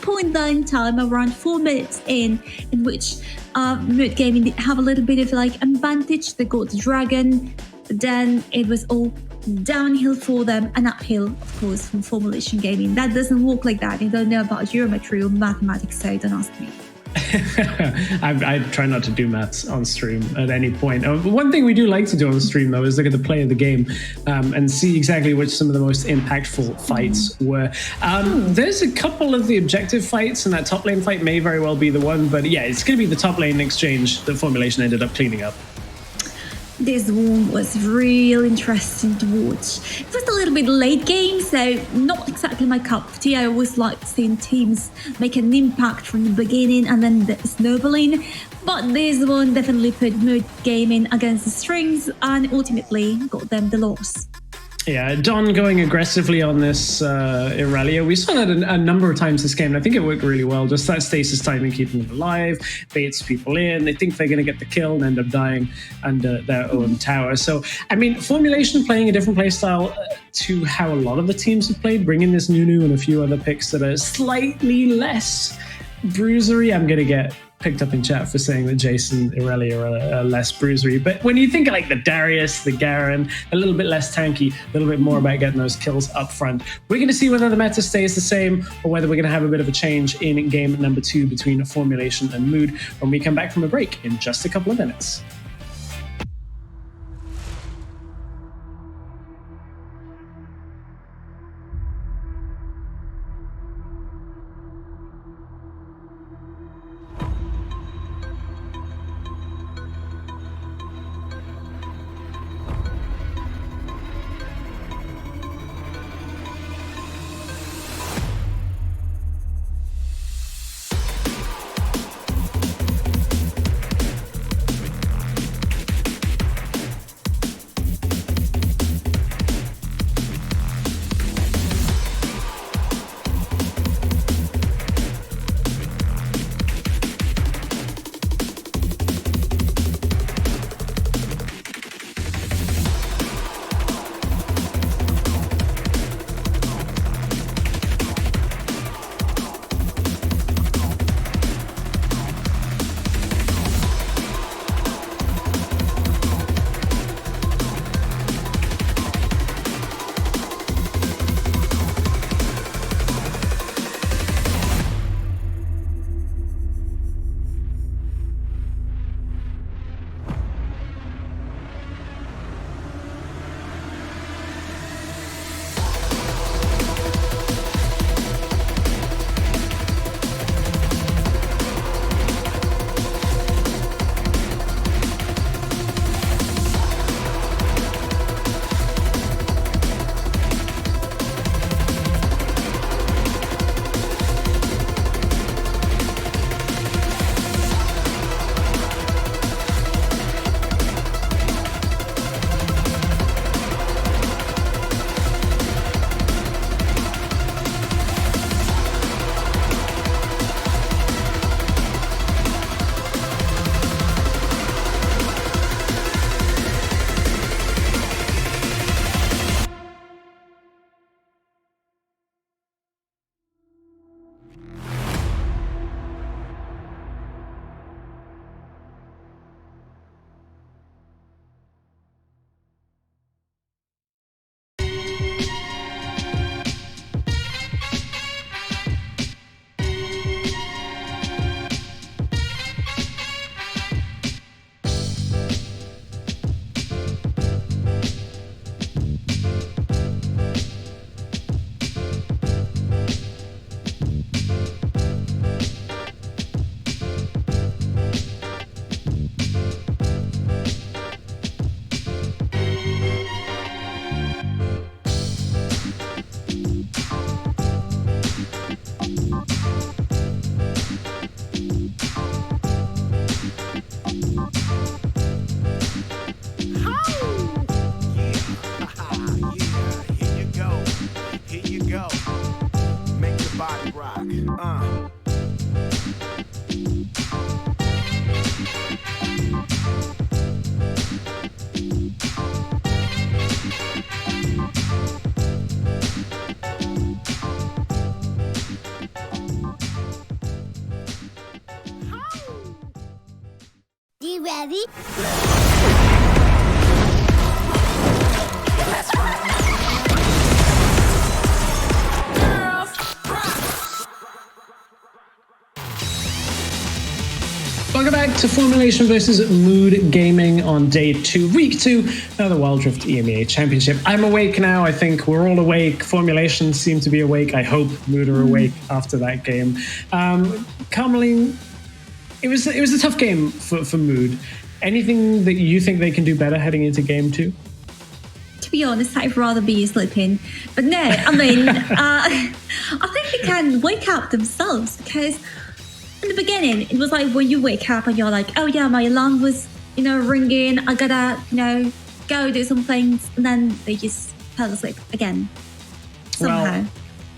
point there in time, around 4 minutes in which Mood Gaming did have a little bit of like advantage. They got the dragon. Then it was all downhill for them and uphill, of course, from Formulation Gaming. That doesn't work like that. You don't know about geometry or mathematics, so don't ask me. I try not to do maths on stream at any point. One thing we do like to do on stream, though, is look at the play of the game and see exactly which some of the most impactful fights were. There's a couple of the objective fights, and that top lane fight may very well be the one. But yeah, it's going to be the top lane exchange that Formulation ended up cleaning up. This one was real interesting to watch. It was a little bit late game, so not exactly my cup of tea. I always like seeing teams make an impact from the beginning and then the snowballing. But this one definitely put Mood Gaming against the strings and ultimately got them the loss. Yeah, Don going aggressively on this Irelia. We saw that a number of times this game, and I think it worked really well. Just that stasis timing, keeping them alive, baits people in. They think they're going to get the kill and end up dying under their own tower. So, I mean, Formulation playing a different playstyle to how a lot of the teams have played, bringing this Nunu and a few other picks that are slightly less bruisery. I'm going to get picked up in chat for saying that Jason Irelia are less bruisery. But when you think of like the Darius, the Garen, a little bit less tanky, a little bit more about getting those kills up front. We're going to see whether the meta stays the same or whether we're going to have a bit of a change in game number 2 between Formulation and Mood when we come back from a break in just a couple of minutes. You ready? Welcome back to Formulation versus Mood Gaming on day 2, week 2 of the Wild Rift EMEA Championship. I'm awake now. I think we're all awake. Formulation seem to be awake. I hope Mood are awake after that game. Carmeline, it was a tough game for Mood. Anything that you think they can do better heading into game 2? To be honest, I'd rather be sleeping. But no, I mean, I think they can wake up themselves, because in the beginning, it was like when you wake up and you're like, oh yeah, my alarm was, ringing. I gotta, go do some things. And then they just fell asleep again. Somehow. Well,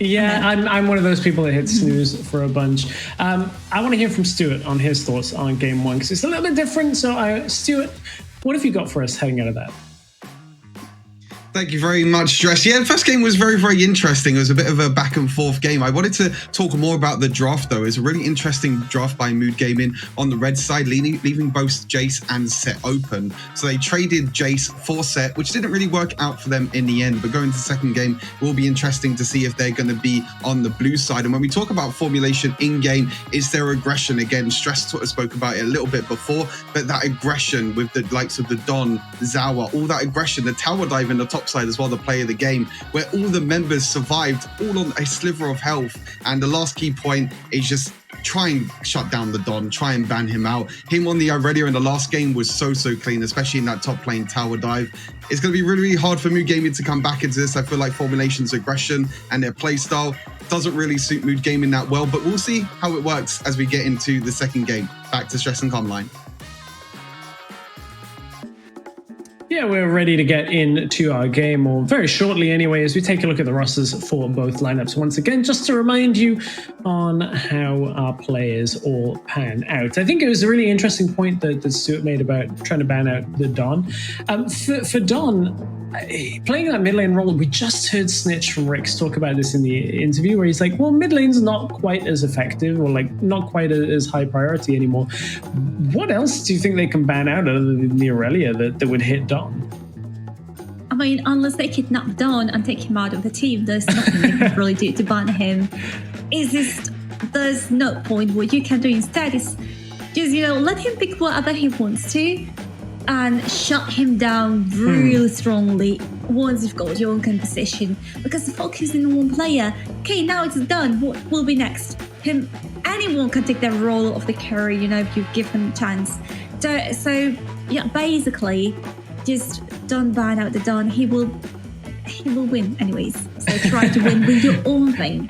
yeah, I'm one of those people that hit snooze for a bunch. I want to hear from Stuart on his thoughts on game 1, because it's a little bit different. So, Stuart, what have you got for us heading out of that? Thank you very much, Dress. Yeah, the first game was very, very interesting. It was a bit of a back and forth game. I wanted to talk more about the draft, though. It's a really interesting draft by Mood Gaming on the red side, leaving both Jace and Set open. So they traded Jace for Set, which didn't really work out for them in the end. But going to the second game, it will be interesting to see if they're going to be on the blue side. And when we talk about formulation in-game, is there aggression? Again, Stress spoke about it a little bit before, but that aggression with the likes of the Don, Zawa, all that aggression, the tower dive in the top side as well, the play of the game, where all the members survived all on a sliver of health. And the last key point is just try and shut down the Don, try and ban him out. Him on the Irelia in the last game was so clean, especially in that top lane tower dive. It's going to be really, really hard for Mood Gaming to come back into this. I feel like Formulation's aggression and their play style doesn't really suit Mood Gaming that well, but we'll see how it works as we get into the second game. Back to Stress and Comline. Yeah, we're ready to get into our game, or very shortly anyway, as we take a look at the rosters for both lineups once again, just to remind you on how our players all pan out. I think it was a really interesting point that Stuart made about trying to ban out the Don. For Don, playing that mid lane role, we just heard Snitch from Rex talk about this in the interview, where he's like, well, mid lane's not quite as effective, or like not quite as high priority anymore. What else do you think they can ban out other than the Irelia that would hit Don? I mean, unless they kidnap Don and take him out of the team, there's nothing they can really do to ban him. There's no point. What you can do instead is just, let him pick whatever he wants to and shut him down really strongly once you've got your own composition. Because focusing on one player, okay, now it's done. What will be next? Anyone can take the role of the carry, if you give them a chance. So yeah, basically, just don't ban out the Don. He will win anyways. So try to win with your own thing.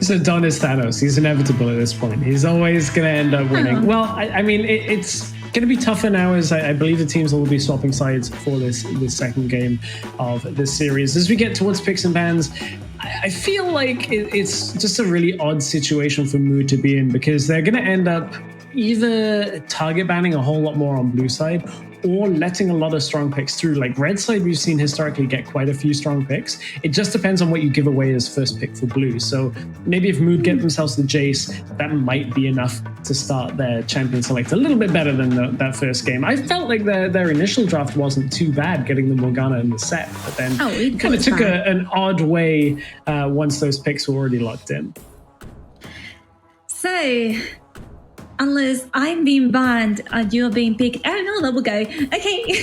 So Don is Thanos. He's inevitable at this point. He's always going to end up winning. Well, I mean, it's going to be tougher now, as I believe the teams will be swapping sides for this second game of this series. As we get towards picks and bans, I feel like it's just a really odd situation for Mood to be in, because they're going to end up either target banning a whole lot more on blue side, or letting a lot of strong picks through. Like red side, we've seen historically get quite a few strong picks. It just depends on what you give away as first pick for blue. So maybe if Mood get themselves the Jace, that might be enough to start their champion select a little bit better than that first game. I felt like their initial draft wasn't too bad, getting the Morgana and the Set, but then it kind of took an odd way once those picks were already locked in. So, unless I'm being banned and you're being picked, oh no, that will go. Okay.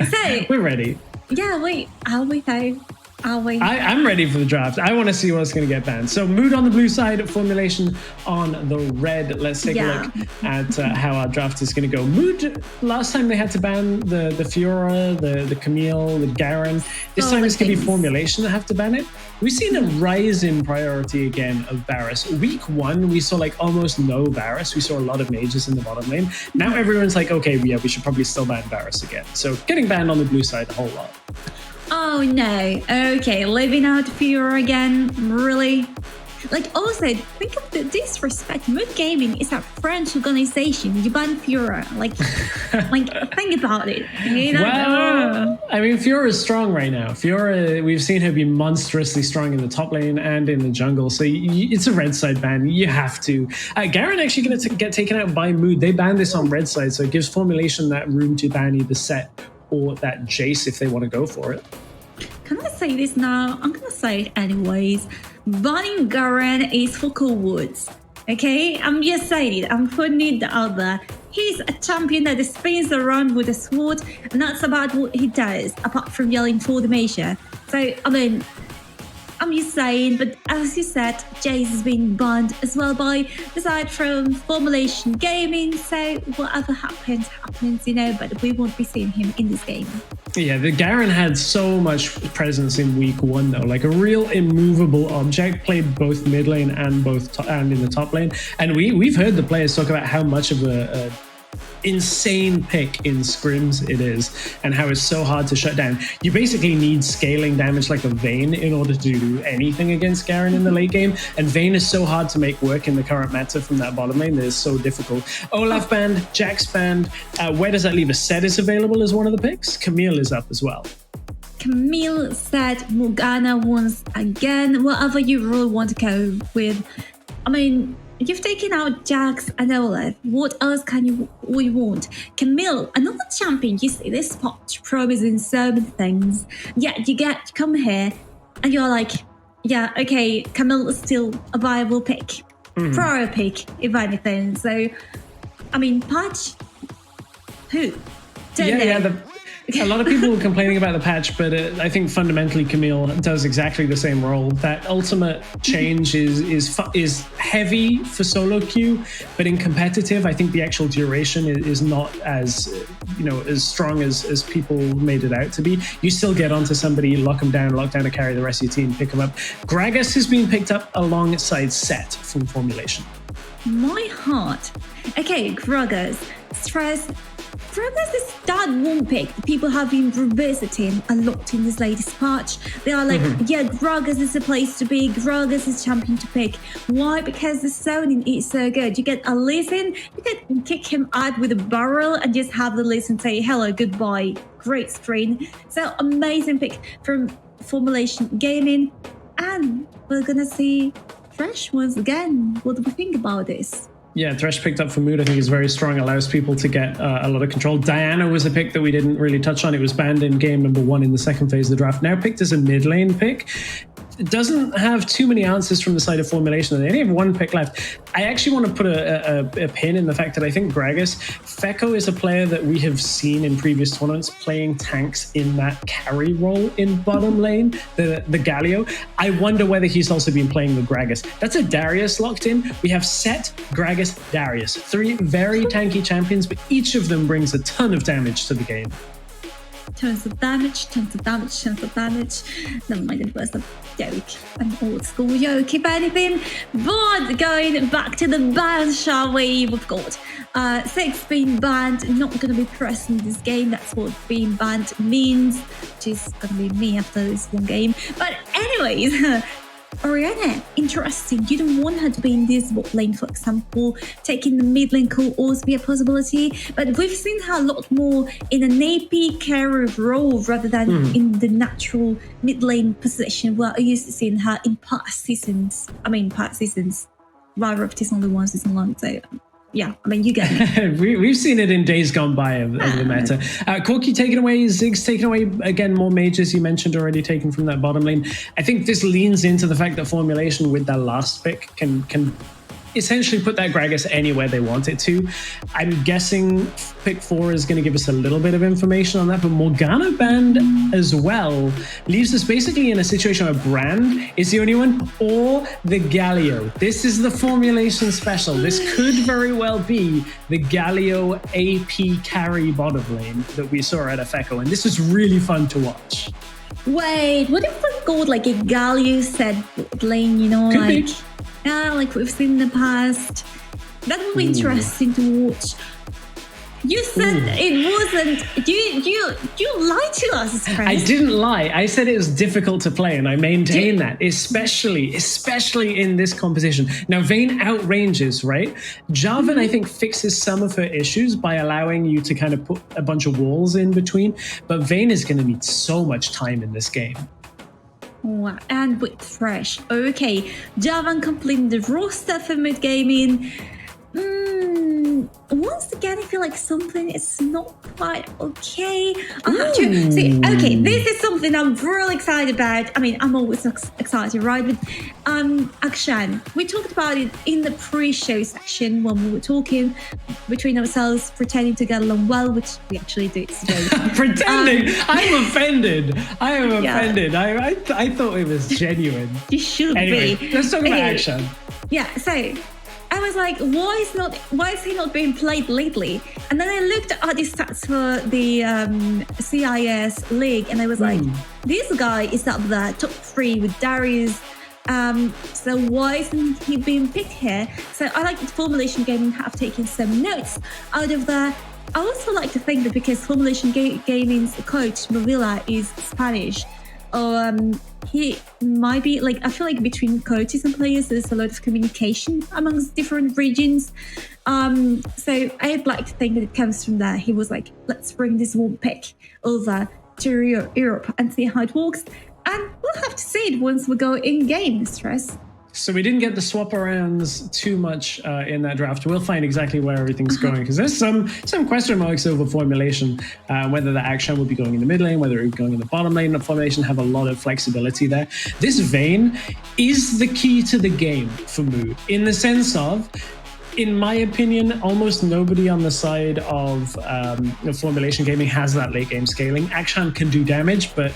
So we're ready. Yeah, wait, are we though? Are we? I'm ready for the draft. I want to see what's going to get banned. So Mood on the blue side, Formulation on the red. Let's take a look at how our draft is going to go. Mood, last time they had to ban the Fiora, the Camille, the Garen. This time it's going to be Formulation that have to ban it. We've seen a rise in priority again of Varus. Week 1, we saw like almost no Varus. We saw a lot of mages in the bottom lane. Now everyone's like, okay, yeah, we should probably still ban Varus again. So getting banned on the blue side a whole lot. Oh no. Okay, leaving out Fiora again. Really? Like, also, think of the disrespect. Mood Gaming is a French organization. You ban Fiora. Like, think about it. You know? Well, I mean, Fiora is strong right now. Fiora, we've seen her be monstrously strong in the top lane and in the jungle. So it's a red side ban. You have to. Garen actually going to get taken out by Mood. They banned this on red side, so it gives Formulation that room to ban either Set or that Jace if they want to go for it. Can I say this now? I'm going to say it anyways. Banning Garen is for cool woods. Okay? I'm just saying it. I'm putting it out there. He's a champion that spins around with a sword, and that's about what he does, apart from yelling for the Major. So, I mean, I'm just saying, but as you said, Jace has been banned as well by the side from Formulation Gaming, so whatever happens, you know, but we won't be seeing him in this game. Yeah, the Garen had so much presence in week 1 though, like a real immovable object, played both mid lane and and in the top lane. And we've heard the players talk about how much of a insane pick in scrims it is, and how it's so hard to shut down. You basically need scaling damage like a Vayne in order to do anything against Garen in the late game, and Vayne is so hard to make work in the current meta from that bottom lane that it's so difficult. Olaf banned, Jax banned. Where does that leave us? Set is available as one of the picks. Camille is up as well. Camille said Morgana once again, whatever you really want to go with. I mean, you've taken out Jax and Olaf. What else can we want? Camille, another champion. You see this spot promising so many things. Yeah, you come here and you're like, yeah, okay, Camille is still a viable pick. Prior pick, if anything. So, I mean, patch? Who? A lot of people were complaining about the patch, but I think fundamentally Camille does exactly the same role. That ultimate change is heavy for solo queue, but in competitive, I think the actual duration is not as as strong as people made it out to be. You still get onto somebody, lock them down, lock down a carry, the rest of your team, pick them up. Gragas has been picked up alongside Set from Formulation. My heart. Okay, Gragas. Stress. Gragas is that one pick people have been revisiting a lot in this latest patch. They are like, yeah, Gragas is the place to be. Gragas is champion to pick. Why? Because the zoning is so good. You get a listen, you can kick him out with a barrel and just have the listen say hello, goodbye. Great screen. So amazing pick from Formulation Gaming. And we're gonna see Thresh once again. What do we think about this? Yeah, Thresh picked up for Mood, I think is very strong, allows people to get a lot of control. Diana was a pick that we didn't really touch on. It was banned in game number 1 in the second phase of the draft. Now picked as a mid lane pick. It doesn't have too many answers from the side of Formulation. They only have one pick left. I actually want to put a pin in the fact that I think Gragas, Fekko is a player that we have seen in previous tournaments playing tanks in that carry role in bottom lane, the Galio. I wonder whether he's also been playing with Gragas. That's a Darius locked in. We have Set, Gragas, Darius. 3 very tanky champions, but each of them brings a ton of damage to the game. Tons of damage. Never mind, it was a joke. An old school joke, if anything. But going back to the ban, shall we? We've got 6 being banned, not going to be present in this game. That's what being banned means, which is going to be me after this one game. But anyways, Orianna, interesting. You don't want her to be in this bot lane, for example. Taking the mid lane could also be a possibility, but we've seen her a lot more in an AP carry role rather than in the natural mid lane position where I used to see her in past seasons. WREC is only one season long, so yeah, I mean, you get it. We've seen it in days gone by of the meta. Corki taken away, Ziggs taken away. Again, more mages you mentioned already taken from that bottom lane. I think this leans into the fact that Formulation with that last pick can essentially put that Gragas anywhere they want it to. I'm guessing pick 4 is going to give us a little bit of information on that, but Morgana banned as well leaves us basically in a situation where Brand is the only one, or the Galio. This is the Formulation special. This could very well be the Galio AP carry bottom lane that we saw at Fekko, and this is really fun to watch. Wait, what if we got like a Galio set lane, Could be. Yeah, like we've seen in the past. That would be interesting to watch. You said it wasn't. You lied to us, Chris. I didn't lie. I said it was difficult to play, and I maintain that, especially in this composition. Now, Vayne outranges, right? Jarvan, I think, fixes some of her issues by allowing you to kind of put a bunch of walls in between, but Vayne is going to need so much time in this game. Wow. And with Thresh. Okay, Jarvan completing the roster for mid gaming. Once again, I feel like something is not quite okay. I have to see. Okay, this is something I'm really excited about. I mean, I'm always excited, right? But Akshan, we talked about it in the pre-show section when we were talking between ourselves, pretending to get along well, which we actually did today. Pretending? I'm offended. I am offended. I thought it was genuine. You should anyway, be. Let's talk about Akshan. Yeah. So. I was like, why is he not being played lately? And then I looked at the stats for the CIS league, and I was like, this guy is up there, top 3 with Darius. So why isn't he being picked here? So I like that Formulation Gaming have taken some notes out of there. I also like to think that because Formulation Gaming's coach, Movilla, is Spanish, he might be like, I feel like between coaches and players there's a lot of communication amongst different regions, so I'd like to think that it comes from there. He was like, let's bring this one pick over to Europe and see how it works, and we'll have to see it once we go in game. Stress. So we didn't get the swap arounds too much in that draft. We'll find exactly where everything's going, because there's some question marks over Formulation, whether the Akshan will be going in the mid lane, whether it will be going in the bottom lane. The Formulation have a lot of flexibility there. This Vayne is the key to the game for Mood, in the sense of, in my opinion, almost nobody on the side of Formulation Gaming has that late game scaling. Akshan can do damage, but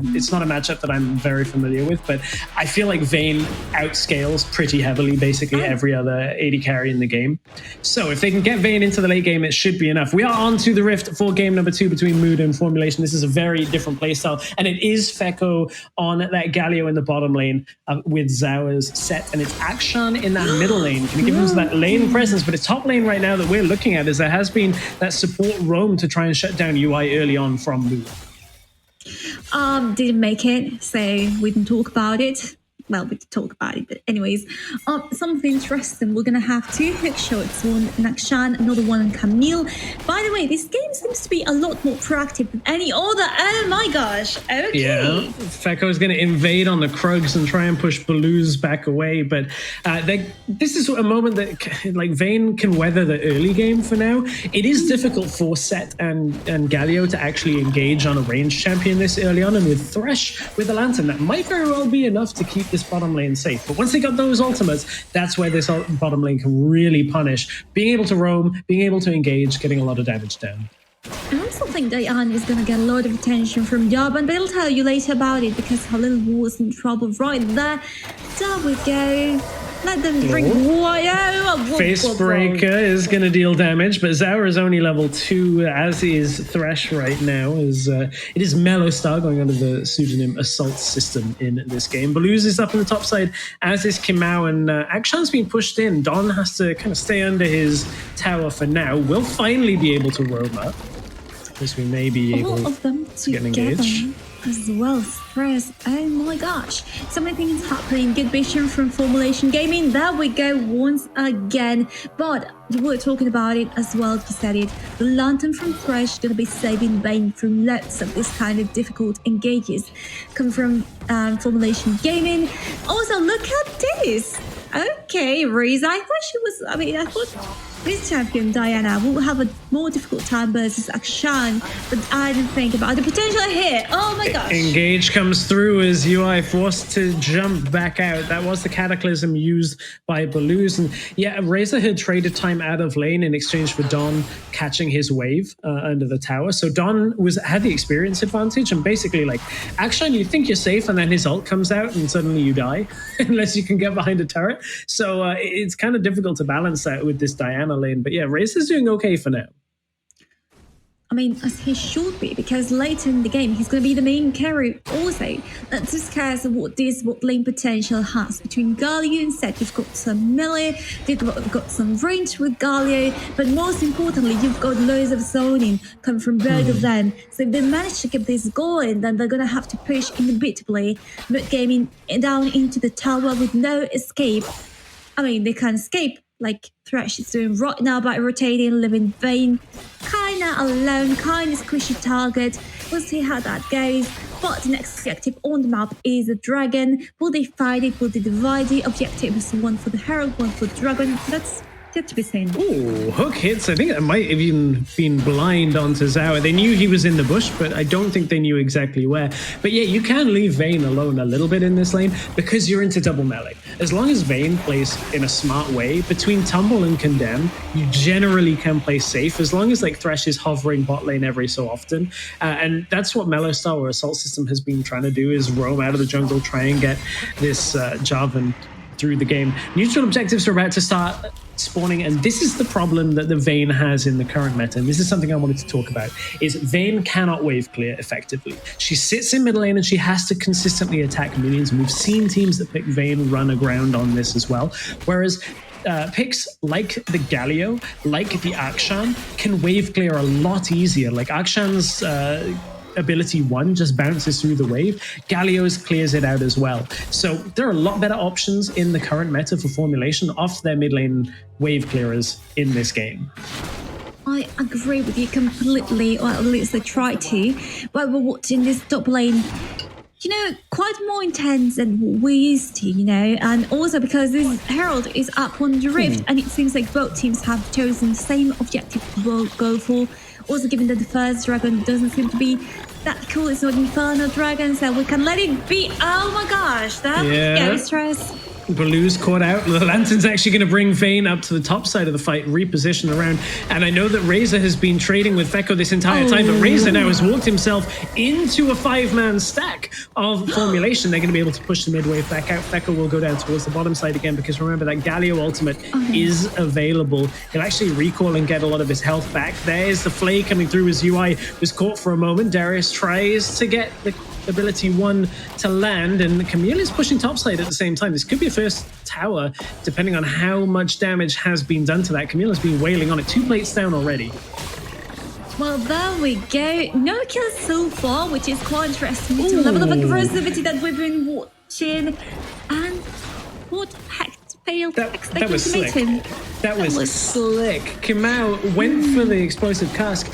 it's not a matchup that I'm very familiar with. But I feel like Vayne outscales pretty heavily basically every other AD carry in the game. So if they can get Vayne into the late game, it should be enough. We are on to the Rift for game number 2 between Mood and Formulation. This is a very different playstyle, and it is Feko on that Galio in the bottom lane with Zauer's set, and it's Akshan in that middle lane. Can you give him that lane presence? But the top lane right now that we're looking at is there has been that support roam to try and shut down UI early on from Mood. Didn't make it, so we didn't talk about it. Well, we did talk about it, but anyways, something interesting. We're gonna have 2 hook shots, one in Akshan, another one in Camille. By the way, this game seems to be a lot more proactive than any other. Oh my gosh! Okay. Yeah, Feko is going to invade on the Krugs and try and push Blues back away, but this is a moment that like Vayne can weather the early game for now. It is difficult for Set and Galio to actually engage on a ranged champion this early on, and with Thresh with the Lantern, that might very well be enough to keep this bottom lane safe. But once they got those ultimates, that's where this bottom lane can really punish. Being able to roam, being able to engage, getting a lot of damage down. I also think Diane is going to get a lot of attention from Jarvan, but I'll tell you later about it because her little was in trouble right there. There we go. Let them drink water. Facebreaker is going to deal damage, but Zauer is only level 2, as is Thresh right now. It is Mellowstar going under the pseudonym Assault System in this game. Blues is up on the top side, as is Kimau, and Akshan's been pushed in. Don has to kind of stay under his tower for now. We'll finally be able to roam up, because we may be able of them to get engaged. As well, Stress. Oh my gosh. So many things happening. Good vision from Formulation Gaming. There we go once again. But we were talking about it as well. You said it. The Lantern from Thresh going to be saving Vayne from lots of this kind of difficult engages. Come from Formulation Gaming. Also, look at this. Okay, Reese. I thought this champion, Diana, will have a more difficult time versus Akshan, but I didn't think about the potential here. Oh my gosh. Engage comes through as UI forced to jump back out. That was the Cataclysm used by Blues. And yeah, Razor had traded time out of lane in exchange for Don catching his wave under the tower. So Don had the experience advantage, and basically like, Akshan, you think you're safe, and then his ult comes out and suddenly you die, unless you can get behind a turret. So it's kind of difficult to balance that with this Diana lane. But yeah, Razor's doing okay for now. I mean, as he should be, because later in the game, he's going to be the main carry also. Let's discuss what this bot lane potential has between Galio and Zed. You've got some melee, you've got some range with Galio, but most importantly, you've got loads of zoning coming from both of them. So if they manage to keep this going, then they're going to have to push inevitably mid gaming down into the tower with no escape. I mean, they can't escape like Thresh is doing right now by rotating, leaving Vayne kinda alone, kinda squishy target. We'll see how that goes. But the next objective on the map is a dragon. Will they fight it? Will they divide the objectives? One for the Herald, one for the dragon. That's yet to be seen. Ooh, hook hits. I think that might have even been blind onto Zhao. They knew he was in the bush, but I don't think they knew exactly where. But yeah, you can leave Vayne alone a little bit in this lane because you're into double melee. As long as Vayne plays in a smart way, between Tumble and Condemn, you generally can play safe as long as like Thresh is hovering bot lane every so often. And that's what Mellow Star or Assault System has been trying to do, is roam out of the jungle, try and get this Jarvan through the game. Neutral objectives are about to start spawning, and this is the problem that the Vayne has in the current meta, and this is something I wanted to talk about, is Vayne cannot wave clear effectively. She sits in mid lane and she has to consistently attack minions, and we've seen teams that pick Vayne run aground on this as well, whereas picks like the Galio, like the Akshan, can wave clear a lot easier. Like Akshan's ability 1 just bounces through the wave. Galio's clears it out as well. So there are a lot better options in the current meta for formulation off their mid lane wave clearers in this game. I agree with you completely, or at least they try to. But we're watching this top lane, you know, quite more intense than what we used to, you know, and also because this Herald is up on the Rift, and it seems like both teams have chosen the same objective to go for. Also, given that the first dragon doesn't seem to be that cool, it's not Inferno Dragon, so we can let it be. Oh my gosh, that was stress. Baloo's caught out. The Lantern's actually going to bring Vayne up to the top side of the fight, reposition around. And I know that Razor has been trading with Fekko this entire time, but Razor now has walked himself into a 5-man stack of formulation. They're going to be able to push the mid wave back out. Fekko will go down towards the bottom side again, because remember that Galio ultimate is available. He'll actually recall and get a lot of his health back. There's the Flay coming through. His UI was caught for a moment. Darius tries to get the ability 1 to land, and Camille is pushing topside at the same time. This could be a first tower, depending on how much damage has been done to that. Camille has been wailing on it. 2 plates down already. Well, there we go. No kills so far, which is quite interesting. The level of aggressivity that we've been watching. And what heck failed that was slick. That was slick. Kamau went for the explosive cask.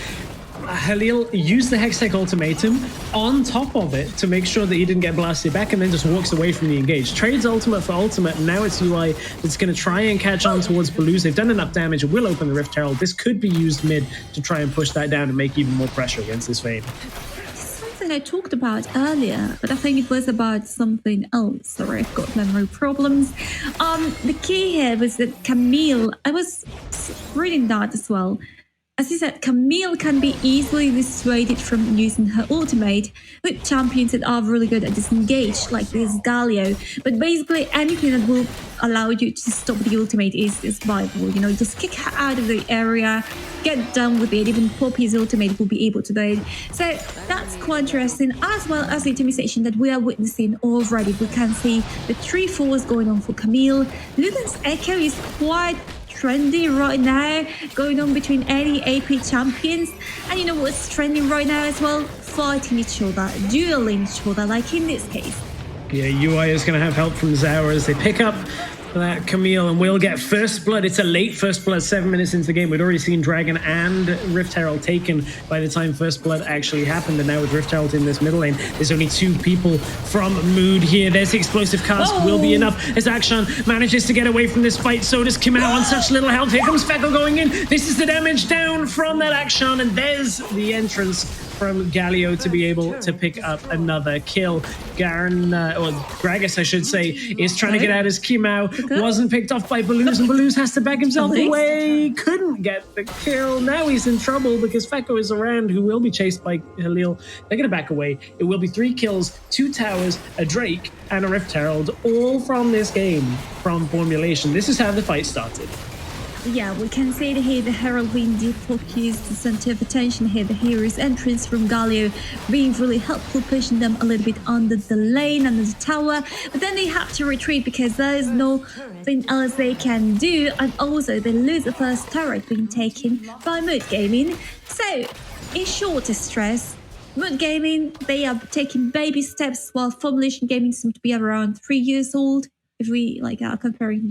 Halil used the Hextech ultimatum on top of it to make sure that he didn't get blasted back, and then just walks away from the engage. Trades ultimate for ultimate, and now it's UI that's going to try and catch on towards Baloo's. They've done enough damage. It will open the Rift Herald. This could be used mid to try and push that down and make even more pressure against this Vayne. Something I talked about earlier, but I think it was about something else. Sorry, I've got memory problems. The key here was that Camille, I was reading that as well. As you said, Camille can be easily dissuaded from using her ultimate with champions that are really good at disengage, like this Galio. But basically, anything that will allow you to stop the ultimate is viable. You know, just kick her out of the area, get done with it. Even Poppy's ultimate will be able to do it. So that's quite interesting, as well as the optimization that we are witnessing already. We can see the 3-4s going on for Camille. Luden's Echo is quite trendy right now, going on between any AP champions. And you know what's trending right now as well? Fighting each other, dueling each other, like in this case. Yeah, UI is going to have help from Zhao as they pick up that Camille, and we'll get first blood. It's a late first blood, 7 minutes into the game. We'd already seen Dragon and Rift Herald taken by the time first blood actually happened, and now with Rift Herald in this middle lane, there's only 2 people from Mood here. There's the explosive cast, will be enough as Akshan manages to get away from this fight. So does Kim out on such little health. Here comes Fekko going in. This is the damage down from that Akshan, and there's the entrance from Galio to be able to pick up another kill. Garen, or Gragas I should say, is trying to get out as Kimau. Wasn't picked off by Balooz, and Balooz has to back himself away. Couldn't get the kill. Now he's in trouble because Fekko is around, who will be chased by Halil. They're going to back away. It will be 3 kills, 2 towers, a Drake, and a Rift Herald, all from this game, from formulation. This is how the fight started. Yeah, we can see it here, the Herald being defocused, the center of attention here, the hero's entrance from Galio being really helpful, pushing them a little bit under the lane, under the tower, but then they have to retreat because there is nothing else they can do, and also they lose the first turret being taken by Mood Gaming. So, in short stress, Mood Gaming, they are taking baby steps while Formulation Gaming seems to be around 3 years old, if we are comparing,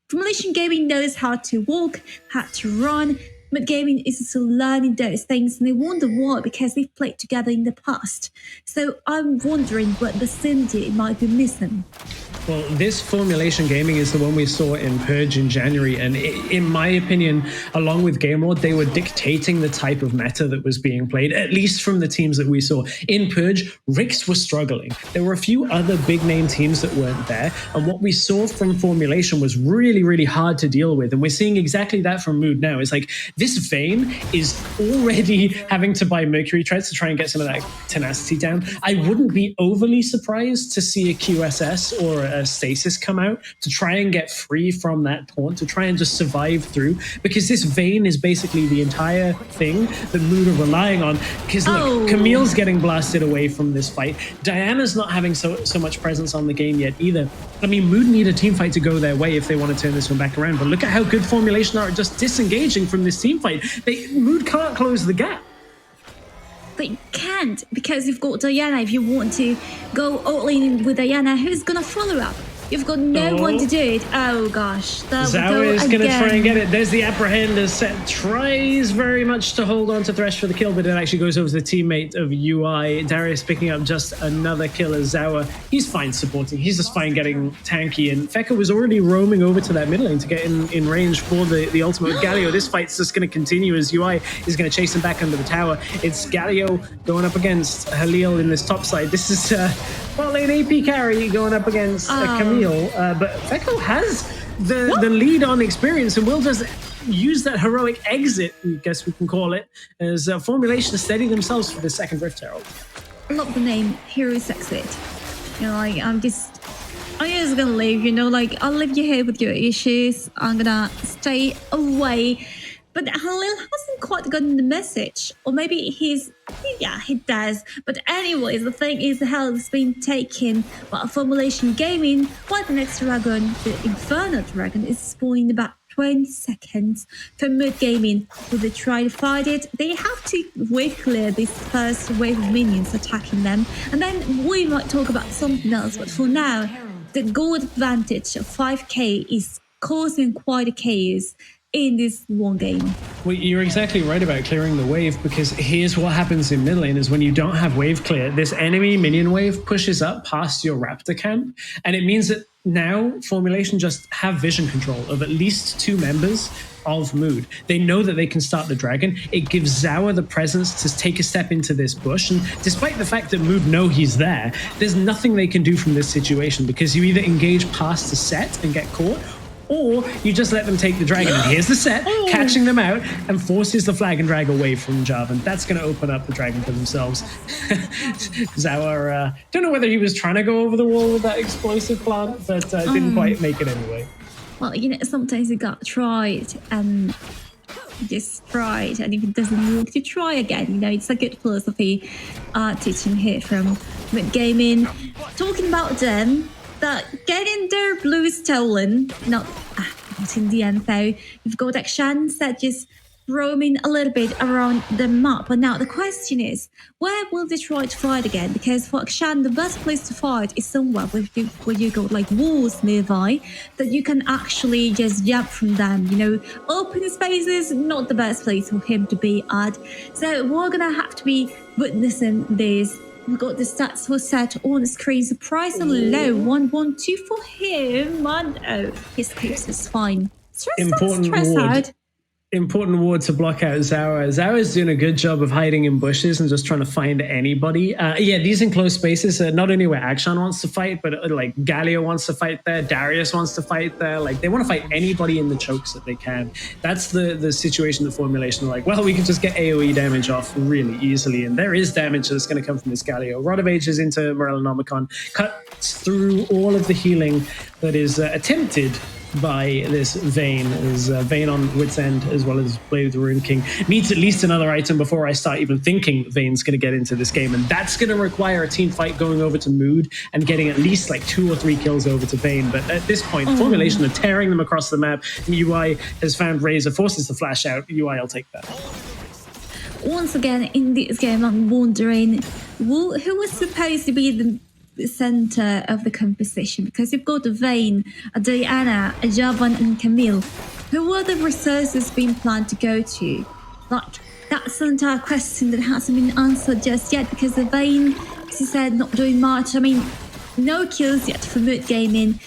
Formulation Gaming knows how to walk, how to run, but gaming is still learning those things, and they wonder why, because they've played together in the past. So I'm wondering what the synergy might be missing. Well, this Formulation Gaming is the one we saw in Purge in January, and in my opinion, along with Game Lord, they were dictating the type of meta that was being played, at least from the teams that we saw. In Purge, Ricks were struggling. There were a few other big-name teams that weren't there, and what we saw from Formulation was really, really hard to deal with, and we're seeing exactly that from Mood now. It's like, this Vayne is already having to buy Mercury Treads to try and get some of that tenacity down. I wouldn't be overly surprised to see a QSS or a Stasis come out to try and get free from that taunt, to try and just survive through, because this Vayne is basically the entire thing that Mood are relying on. Because look, Camille's getting blasted away from this fight. Diana's not having so much presence on the game yet either. I mean, Mood need a team fight to go their way if they want to turn this one back around, but look at how good Formulation are just disengaging from this team fight. Mood can't close the gap. They can't, because you've got Diana. If you want to go all in with Diana, who's gonna follow up? You've got no one to do it. Oh gosh. Zao is going to try and get it. There's the apprehender set. Tries very much to hold on to Thresh for the kill, but it actually goes over to the teammate of UI. Darius picking up just another kill as Zawa. He's fine supporting. He's just fine getting tanky. And Feka was already roaming over to that mid lane to get in range for the ultimate Galio. This fight's just going to continue as UI is going to chase him back under the tower. It's Galio going up against Halil in this top side. This is bot lane AP carry going up against Camille. But Feko has the lead on experience and will just use that heroic exit, I guess we can call it, as Formulation to steady themselves for the second Rift Herald. I love the name, Hero's Exit. I'm just gonna leave, I'll leave you here with your issues. I'm gonna stay away. But Halil hasn't quite gotten the message. Or maybe he does. But anyways, the thing is, the hell has been taken by Formulation Gaming. While the next dragon, the Inferno Dragon, is spawning about 20 seconds for Mood Gaming. Will they try to fight it? They have to wave clear this first wave of minions attacking them. And then we might talk about something else. But for now, the gold advantage of 5k is causing quite a chaos in this one game. Well, you're exactly right about clearing the wave, because here's what happens in mid lane is when you don't have wave clear, this enemy minion wave pushes up past your Raptor camp, and it means that now Formulation just have vision control of at least 2 members of Mood. They know that they can start the dragon. It gives Zawa the presence to take a step into this bush, and despite the fact that Mood know he's there, there's nothing they can do from this situation, because you either engage past the set and get caught, or you just let them take the dragon. And here's the set, catching them out, and forces the flag and drag away from Jarvan. That's going to open up the dragon for themselves. Zawa, don't know whether he was trying to go over the wall with that explosive plant, but didn't quite make it anyway. Well, sometimes you got tried and just tried, and if it doesn't work, to try again. It's a good philosophy teaching here from Mood Gaming. Talking about them, that getting their blue stolen, not in the end though. You've got Akshan that just roaming a little bit around the map. But now the question is, where will they try to fight again? Because for Akshan, the best place to fight is somewhere where you got like walls nearby that you can actually just jump from them. Open spaces, not the best place for him to be at. So we're gonna have to be witnessing this. We've got the stats for set on the screen. Surprisingly low, 112 for him. And his clips is fine. Important ward to block out Zawa. Zawa's doing a good job of hiding in bushes and just trying to find anybody. These enclosed spaces, not only where Akshan wants to fight, but like Galio wants to fight there, Darius wants to fight there. Like, they want to fight anybody in the chokes that they can. That's the situation that Formulation are like, well, we can just get AoE damage off really easily. And there is damage that's going to come from this Galio. Rod of Ages into Morellonomicon, cuts through all of the healing that is attempted by this Vayne, as Vayne on Wit's End as well as Blade of the Rune King needs at least another item before I start even thinking Vayne's going to get into this game, and that's going to require a team fight going over to Mood and getting at least like 2 or 3 kills over to Vayne. But at this point, Formulation are tearing them across the map, and UI has found Razor, forces the flash out. UI will take that. Once again, in this game, I'm wondering who was supposed to be the center of the composition, because you've got Vayne, Diana, Javan, and Camille. Who are the resources being planned to go to? Like, that's an entire question that hasn't been answered just yet, because the Vayne, as you said, not doing much. I mean, no kills yet for Mood Gaming.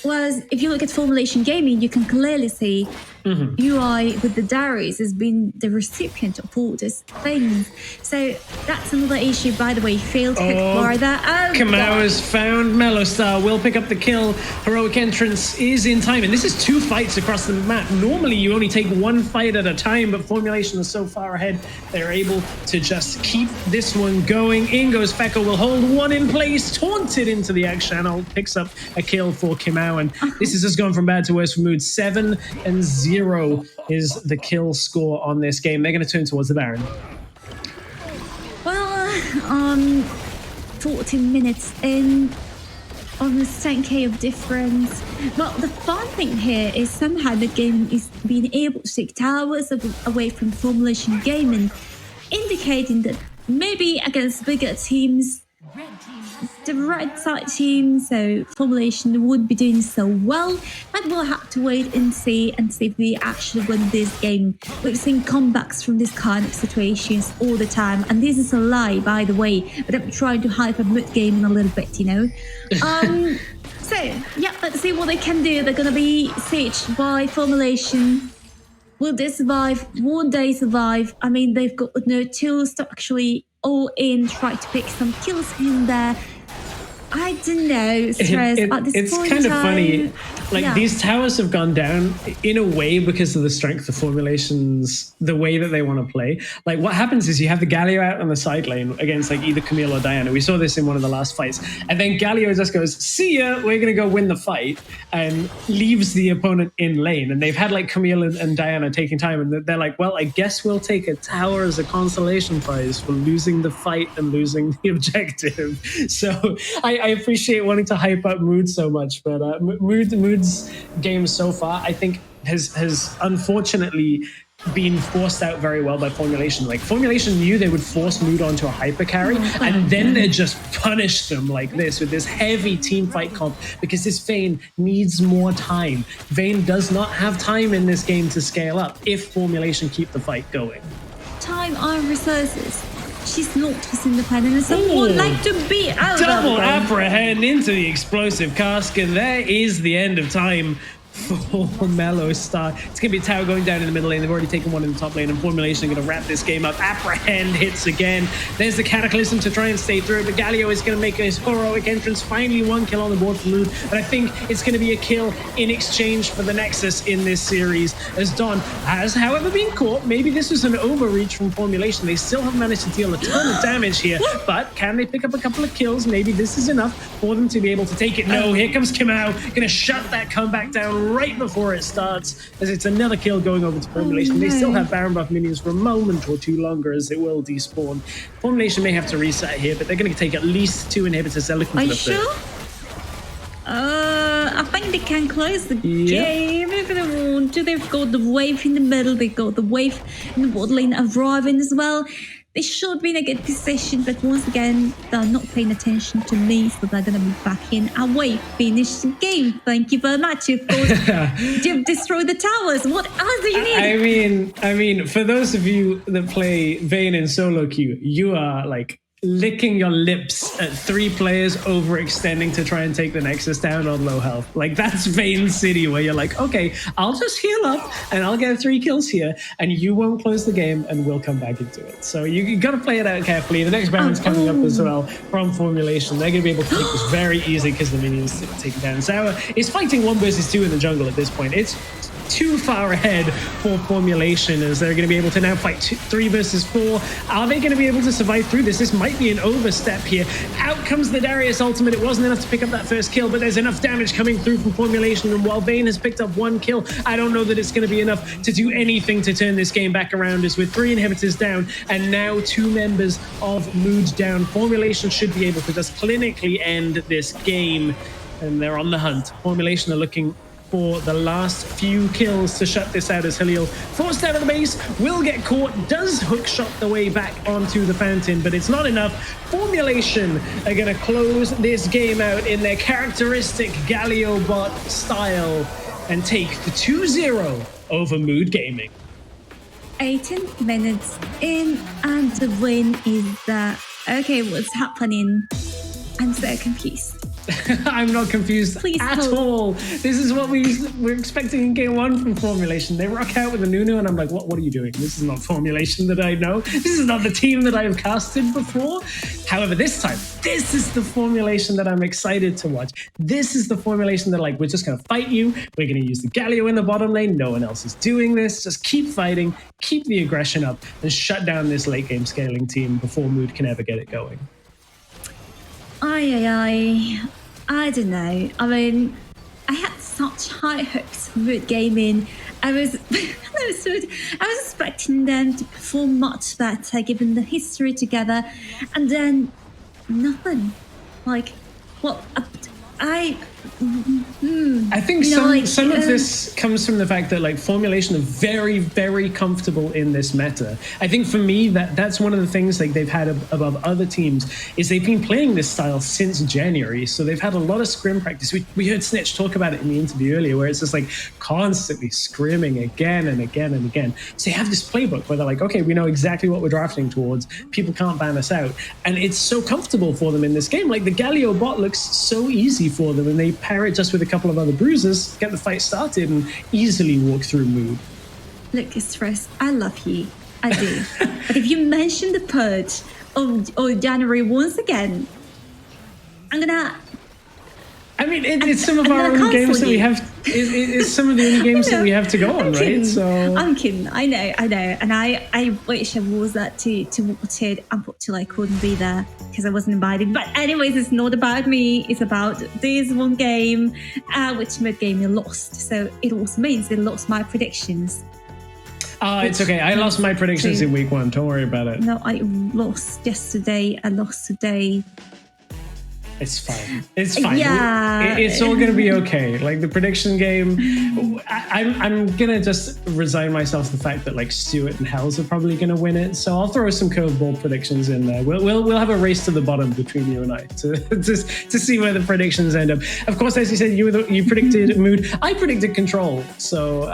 Whereas if you look at Formulation Gaming, you can clearly see UI with the Darius has been the recipient of all these things. So that's another issue, by the way. Failed to hit bar there. Kamau has found Mellowstar, will pick up the kill. Heroic Entrance is in time, and this is 2 fights across the map. Normally you only take 1 fight at a time, but Formulation is so far ahead, they're able to just keep this one going. In goes Fekka, will hold one in place, taunted into the X channel, picks up a kill for Kamau, and this has just gone from bad to worse for Mood. 7-0 is the kill score on this game. They're going to turn towards the Baron. Well, 14 minutes in, almost 10k of difference. Well, the fun thing here is somehow the game is being able to take towers away from Formulation Gaming, indicating that maybe against bigger teams, the right side team, so Formulation would be doing so well, but we'll have to wait and see if we actually win this game. We've seen comebacks from this kind of situations all the time, and this is a lie, by the way, but I'm trying to hype up Mood Gaming a little bit, you know. So yeah, let's see what they can do. They're gonna be sieged by Formulation. Will they survive? Won't they survive? I mean, they've got no tools to actually all in, try to pick some kills in there. I don't know, Stress. At this it's point kind of in funny. time, Like, these towers have gone down in a way because of the strength of Formulation's, the way that they want to play. Like, what happens is you have the Galio out on the side lane against like either Camille or Diana. We saw this in one of the last fights. And then Galio just goes, see ya, we're going to go win the fight, and leaves the opponent in lane. And they've had like Camille and Diana taking time, and they're like, well, I guess we'll take a tower as a consolation prize for losing the fight and losing the objective. So I appreciate wanting to hype up Mood so much, but Mood's game so far, I think, has unfortunately been forced out very well by Formulation. Like, Formulation knew they would force Mood onto a hyper carry, and then they just punish them like this with this heavy team fight comp, because this Vayne needs more time. Vayne does not have time in this game to scale up if Formulation keep the fight going. time and resources. She's not as independent as someone would like to be. Double apprehend into the explosive cask, and there is the end of time for Mellowstar. It's going to be a tower going down in the middle lane. They've already taken one in the top lane, and Formulation are going to wrap this game up. Apprehend hits again. There's the Cataclysm to try and stay through it, but Galio is going to make his heroic entrance. Finally, one kill on the board for Mood, but I think it's going to be a kill in exchange for the Nexus in this series, as Don has, however, been caught. Maybe this was an overreach from Formulation. They still have managed to deal a ton of damage here, but can they pick up a couple of kills? Maybe this is enough for them to be able to take it. No, here comes Kamau, going to shut that comeback down right before it starts, as it's another kill going over to Formulation. They still have Baron buff minions for a moment or two longer, as it will despawn. Formulation may have to reset here, but they're going to take at least 2 inhibitors. They're looking for the third. Are you sure? I think they can close the game if they want to. They've got the wave in the middle, they've got the wave in the bot lane arriving as well. They should be in a good position, but once again, they're not paying attention to me, so they're going to be back in. Away, finish the game. Thank you very much. Of course, you've destroyed the towers. What else do you need? I mean, for those of you that play Vayne in solo queue, you are like licking your lips at 3 players overextending to try and take the Nexus down on low health. Like, that's Vayne City, where you're like, okay, I'll just heal up and I'll get 3 kills here, and you won't close the game, and we'll come back into it. So you got to play it out carefully. The next Baron's coming up as well from Formulation. They're going to be able to take this very easy because the minions take it down. Sour is fighting 1 versus 2 in the jungle at this point. It's too far ahead for Formulation, as they're going to be able to now fight 3 versus 4. Are they going to be able to survive through this? This might be an overstep here. Out comes the Darius ultimate. It wasn't enough to pick up that first kill, but there's enough damage coming through from Formulation, and while Vayne has picked up 1 kill, I don't know that it's going to be enough to do anything to turn this game back around, as with 3 inhibitors down and now 2 members of Mood down. Formulation should be able to just clinically end this game, and they're on the hunt. Formulation are looking for the last few kills to shut this out, as Halil, forced out of the base, will get caught, does hook shot the way back onto the fountain, but it's not enough. Formulation are going to close this game out in their characteristic Galio bot style and take the 2-0 over Mood Gaming. 18 minutes in, and the win is that. Okay, what's happening? I'm so confused. I'm not confused Please at hold. all. This is what we're expecting in game 1 from Formulation. They rock out with a Nunu, and I'm like, what are you doing? This is not Formulation that I know. This is not the team that I have casted before. However, this time, this is the Formulation that I'm excited to watch. This is the Formulation that, like, we're just going to fight you. We're going to use the Galio in the bottom lane. No one else is doing this. Just keep fighting, keep the aggression up, and shut down this late game scaling team before Mood can ever get it going. I don't know. I mean, I had such high hopes for Mood Gaming. I was expecting them to perform much better given the history together, and then nothing. Like, well, I think some of this comes from the fact that, like, Formulation are very, very comfortable in this meta. I think for me that's one of the things, like, they've had above other teams is they've been playing this style since January, so they've had a lot of scrim practice. We heard Snitch talk about it in the interview earlier, where it's just like constantly scrimming again and again and again. So they have this playbook where they're like, okay, we know exactly what we're drafting towards. People can't ban us out, and it's so comfortable for them in this game. Like, the Galio bot looks so easy for them, and they pair it just with a couple of other bruises, get the fight started, and easily walk through Mood. Look, Stress, I love you. I do. But if you mention the purge of January once again, I'm gonna... I mean, it's some of our only games that we have. It's some of the only games that we have to go on, right? So I'm kidding. I know, and I wish I was there to watch it. Unfortunately, I couldn't be there because I wasn't invited. But anyways, it's not about me. It's about this one game, which Mood Gaming lost. So it also means they lost my predictions. It's okay. I lost my predictions in week 1. Don't worry about it. No, I lost yesterday. I lost today. It's fine. It's fine. Yeah. It's all going to be okay. Like, the prediction game, I'm going to just resign myself to the fact that, like, Stuart and Hells are probably going to win it. So I'll throw some curveball predictions in there. We'll have a race to the bottom between you and I to see where the predictions end up. Of course, as you said, you predicted Mood. I predicted Control. So,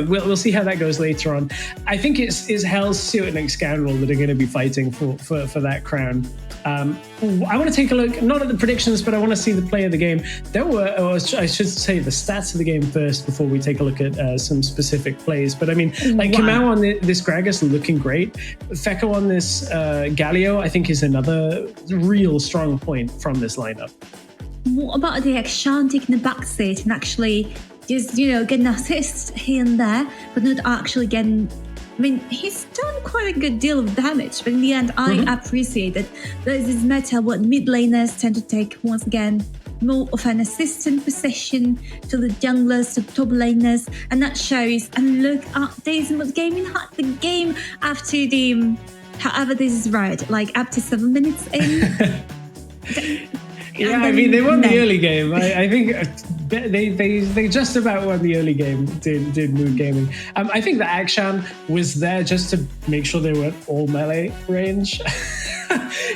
we'll see how that goes later on. I think it's Hells, Stuart, and Scoundrel that are going to be fighting for that crown. I want to take a look, not at the predictions, but I want to see the play of the game. I should say the stats of the game first before we take a look at some specific plays. But I mean, like, Kamau on this Gragas looking great. Fekko on this Galio, I think, is another real strong point from this lineup. What about the Akshan taking the back seat and actually just, getting assists here and there, but not actually getting... I mean, he's done quite a good deal of damage, but in the end, I appreciate that there's this meta where mid laners tend to take, once again, more of an assistant position to the junglers, to top laners, and that shows. And look at this, Mood Gaming had the game after the, however this is right, like up to 7 minutes in. Yeah, I mean, they won the early game. I think they just about won the early game, did Mood Gaming. I think that Akshan was there just to make sure they were all melee range.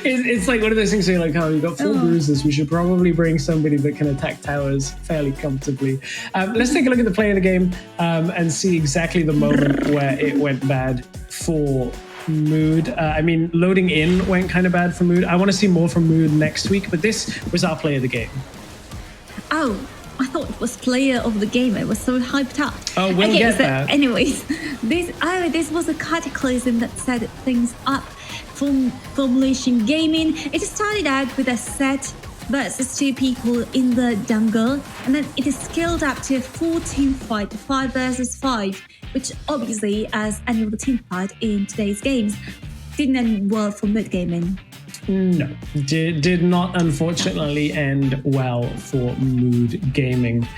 It's like one of those things where you're like, oh, you've got 4 bruises. We should probably bring somebody that can attack towers fairly comfortably. Let's take a look at the play of the game and see exactly the moment where it went bad for Mood. I mean, loading in went kind of bad for Mood. I want to see more from Mood next week, but this was our play of the game. Oh, I thought it was player of the game. I was so hyped up. Oh, we'll get that. Anyways, this was a cataclysm that set things up from Formulation Gaming. It started out with a set versus 2 people in the jungle, and then it is scaled up to a 4-team fight, 5 versus 5, which obviously, as any other team fight in today's games, didn't end well for Mood Gaming. No, did not unfortunately end well for Mood Gaming.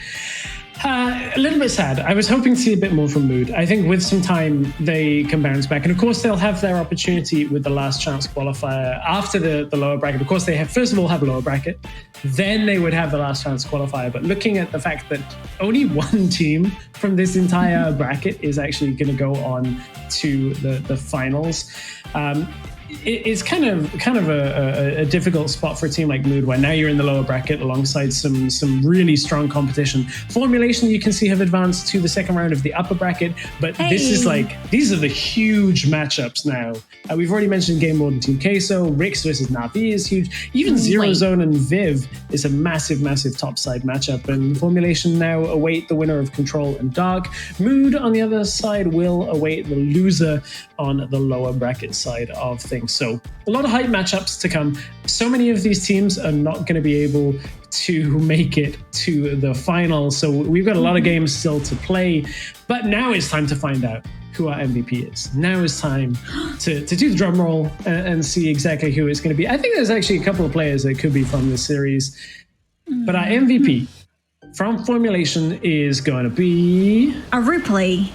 A little bit sad. I was hoping to see a bit more from Mood. I think with some time they can bounce back, and of course they'll have their opportunity with the last chance qualifier after the lower bracket. Of course they have first of all have lower bracket, then they would have the last chance qualifier. But looking at the fact that only one team from this entire bracket is actually going to go on to the finals. It's kind of a difficult spot for a team like Mood, where now you're in the lower bracket alongside some really strong competition. Formulation, you can see, have advanced to the second round of the upper bracket, but this is these are the huge matchups now. We've already mentioned Game Mode and Team Queso. Rix versus Navi is huge. Even Zero Zone and Viv is a massive topside matchup. And Formulation now await the winner of Control and Dark. Mood, on the other side, will await the loser on the lower bracket side of things. So a lot of hype matchups to come. So many of these teams are not going to be able to make it to the final. So we've got a lot of games still to play. But now it's time to find out who our MVP is. Now is time to do the drum roll and see exactly who it's going to be. I think there's actually a couple of players that could be from this series. But our MVP from Formulation is going to be A replay.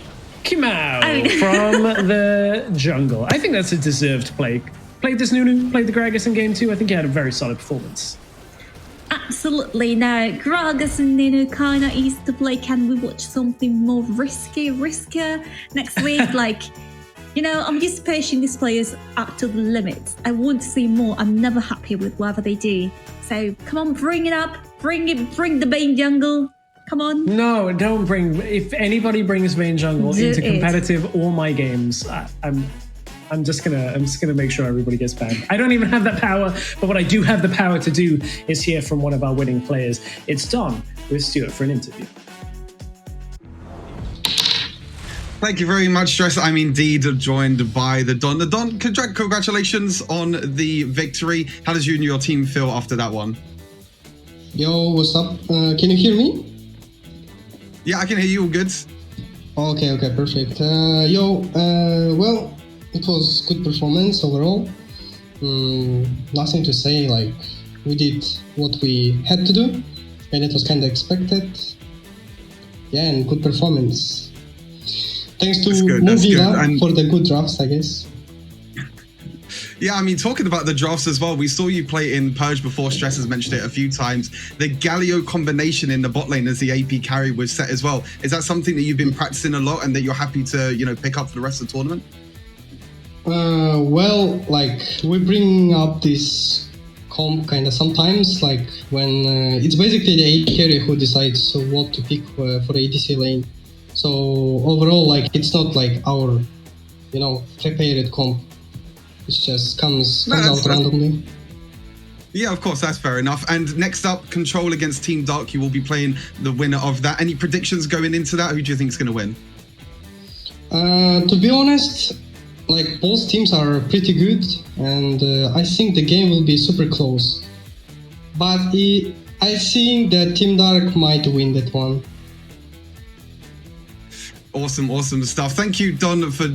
Kimau from the jungle. I think that's a deserved play. Played this Nunu, played the Gragas in game 2. I think he had a very solid performance. Absolutely. Now, Gragas and Nunu kind of easy to play. Can we watch something more riskier next week? I'm just pushing these players up to the limit. I want to see more. I'm never happy with whatever they do. So come on, bring it up. Bring the Bane jungle. Come on. No, don't bring. If anybody brings Vayne Jungle into competitive or my games, I'm just gonna make sure everybody gets banned. I don't even have that power, but what I do have the power to do is hear from one of our winning players. It's Don with Stuart for an interview. Thank you very much, Stress. I'm indeed joined by the Don. The Don, congratulations on the victory. How does you and your team feel after that one? Yo, what's up? Can you hear me? Yeah, I can hear you all good. Okay, perfect. Well, it was good performance overall. Nothing to say, we did what we had to do, and it was kind of expected. Yeah, and good performance. Thanks to Movila for the good drafts, I guess. Yeah, I mean, talking about the drafts as well, we saw you play in Purge before. Stress has mentioned it a few times. The Galio combination in the bot lane as the AP carry was set as well. Is that something that you've been practicing a lot and that you're happy to, pick up for the rest of the tournament? We bring up this comp kind of sometimes, when it's basically the AP carry who decides what to pick for ADC lane. So overall, it's not our, prepared comp. It just comes out randomly. Yeah, of course, that's fair enough. And next up, Control against Team Dark. You will be playing the winner of that. Any predictions going into that? Who do you think is going to win? To be honest, both teams are pretty good, and I think the game will be super close. But I think that Team Dark might win that one. Awesome stuff. Thank you, Don, for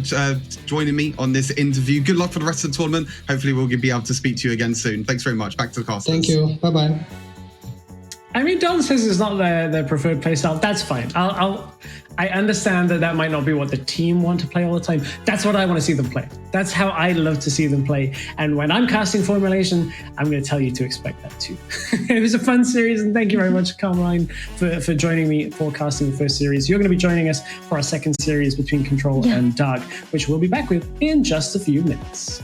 joining me on this interview. Good luck for the rest of the tournament. Hopefully we'll be able to speak to you again soon. Thanks very much. Back to the casters. Thank you. Bye-bye. I mean, Don says it's not their preferred playstyle. That's fine. I understand that might not be what the team want to play all the time. That's what I want to see them play. That's how I love to see them play. And when I'm casting Formulation, I'm going to tell you to expect that too. It was a fun series, and thank you very much, Carmine, for joining me for casting the first series. You're going to be joining us for our second series between Control and Dark, which we'll be back with in just a few minutes.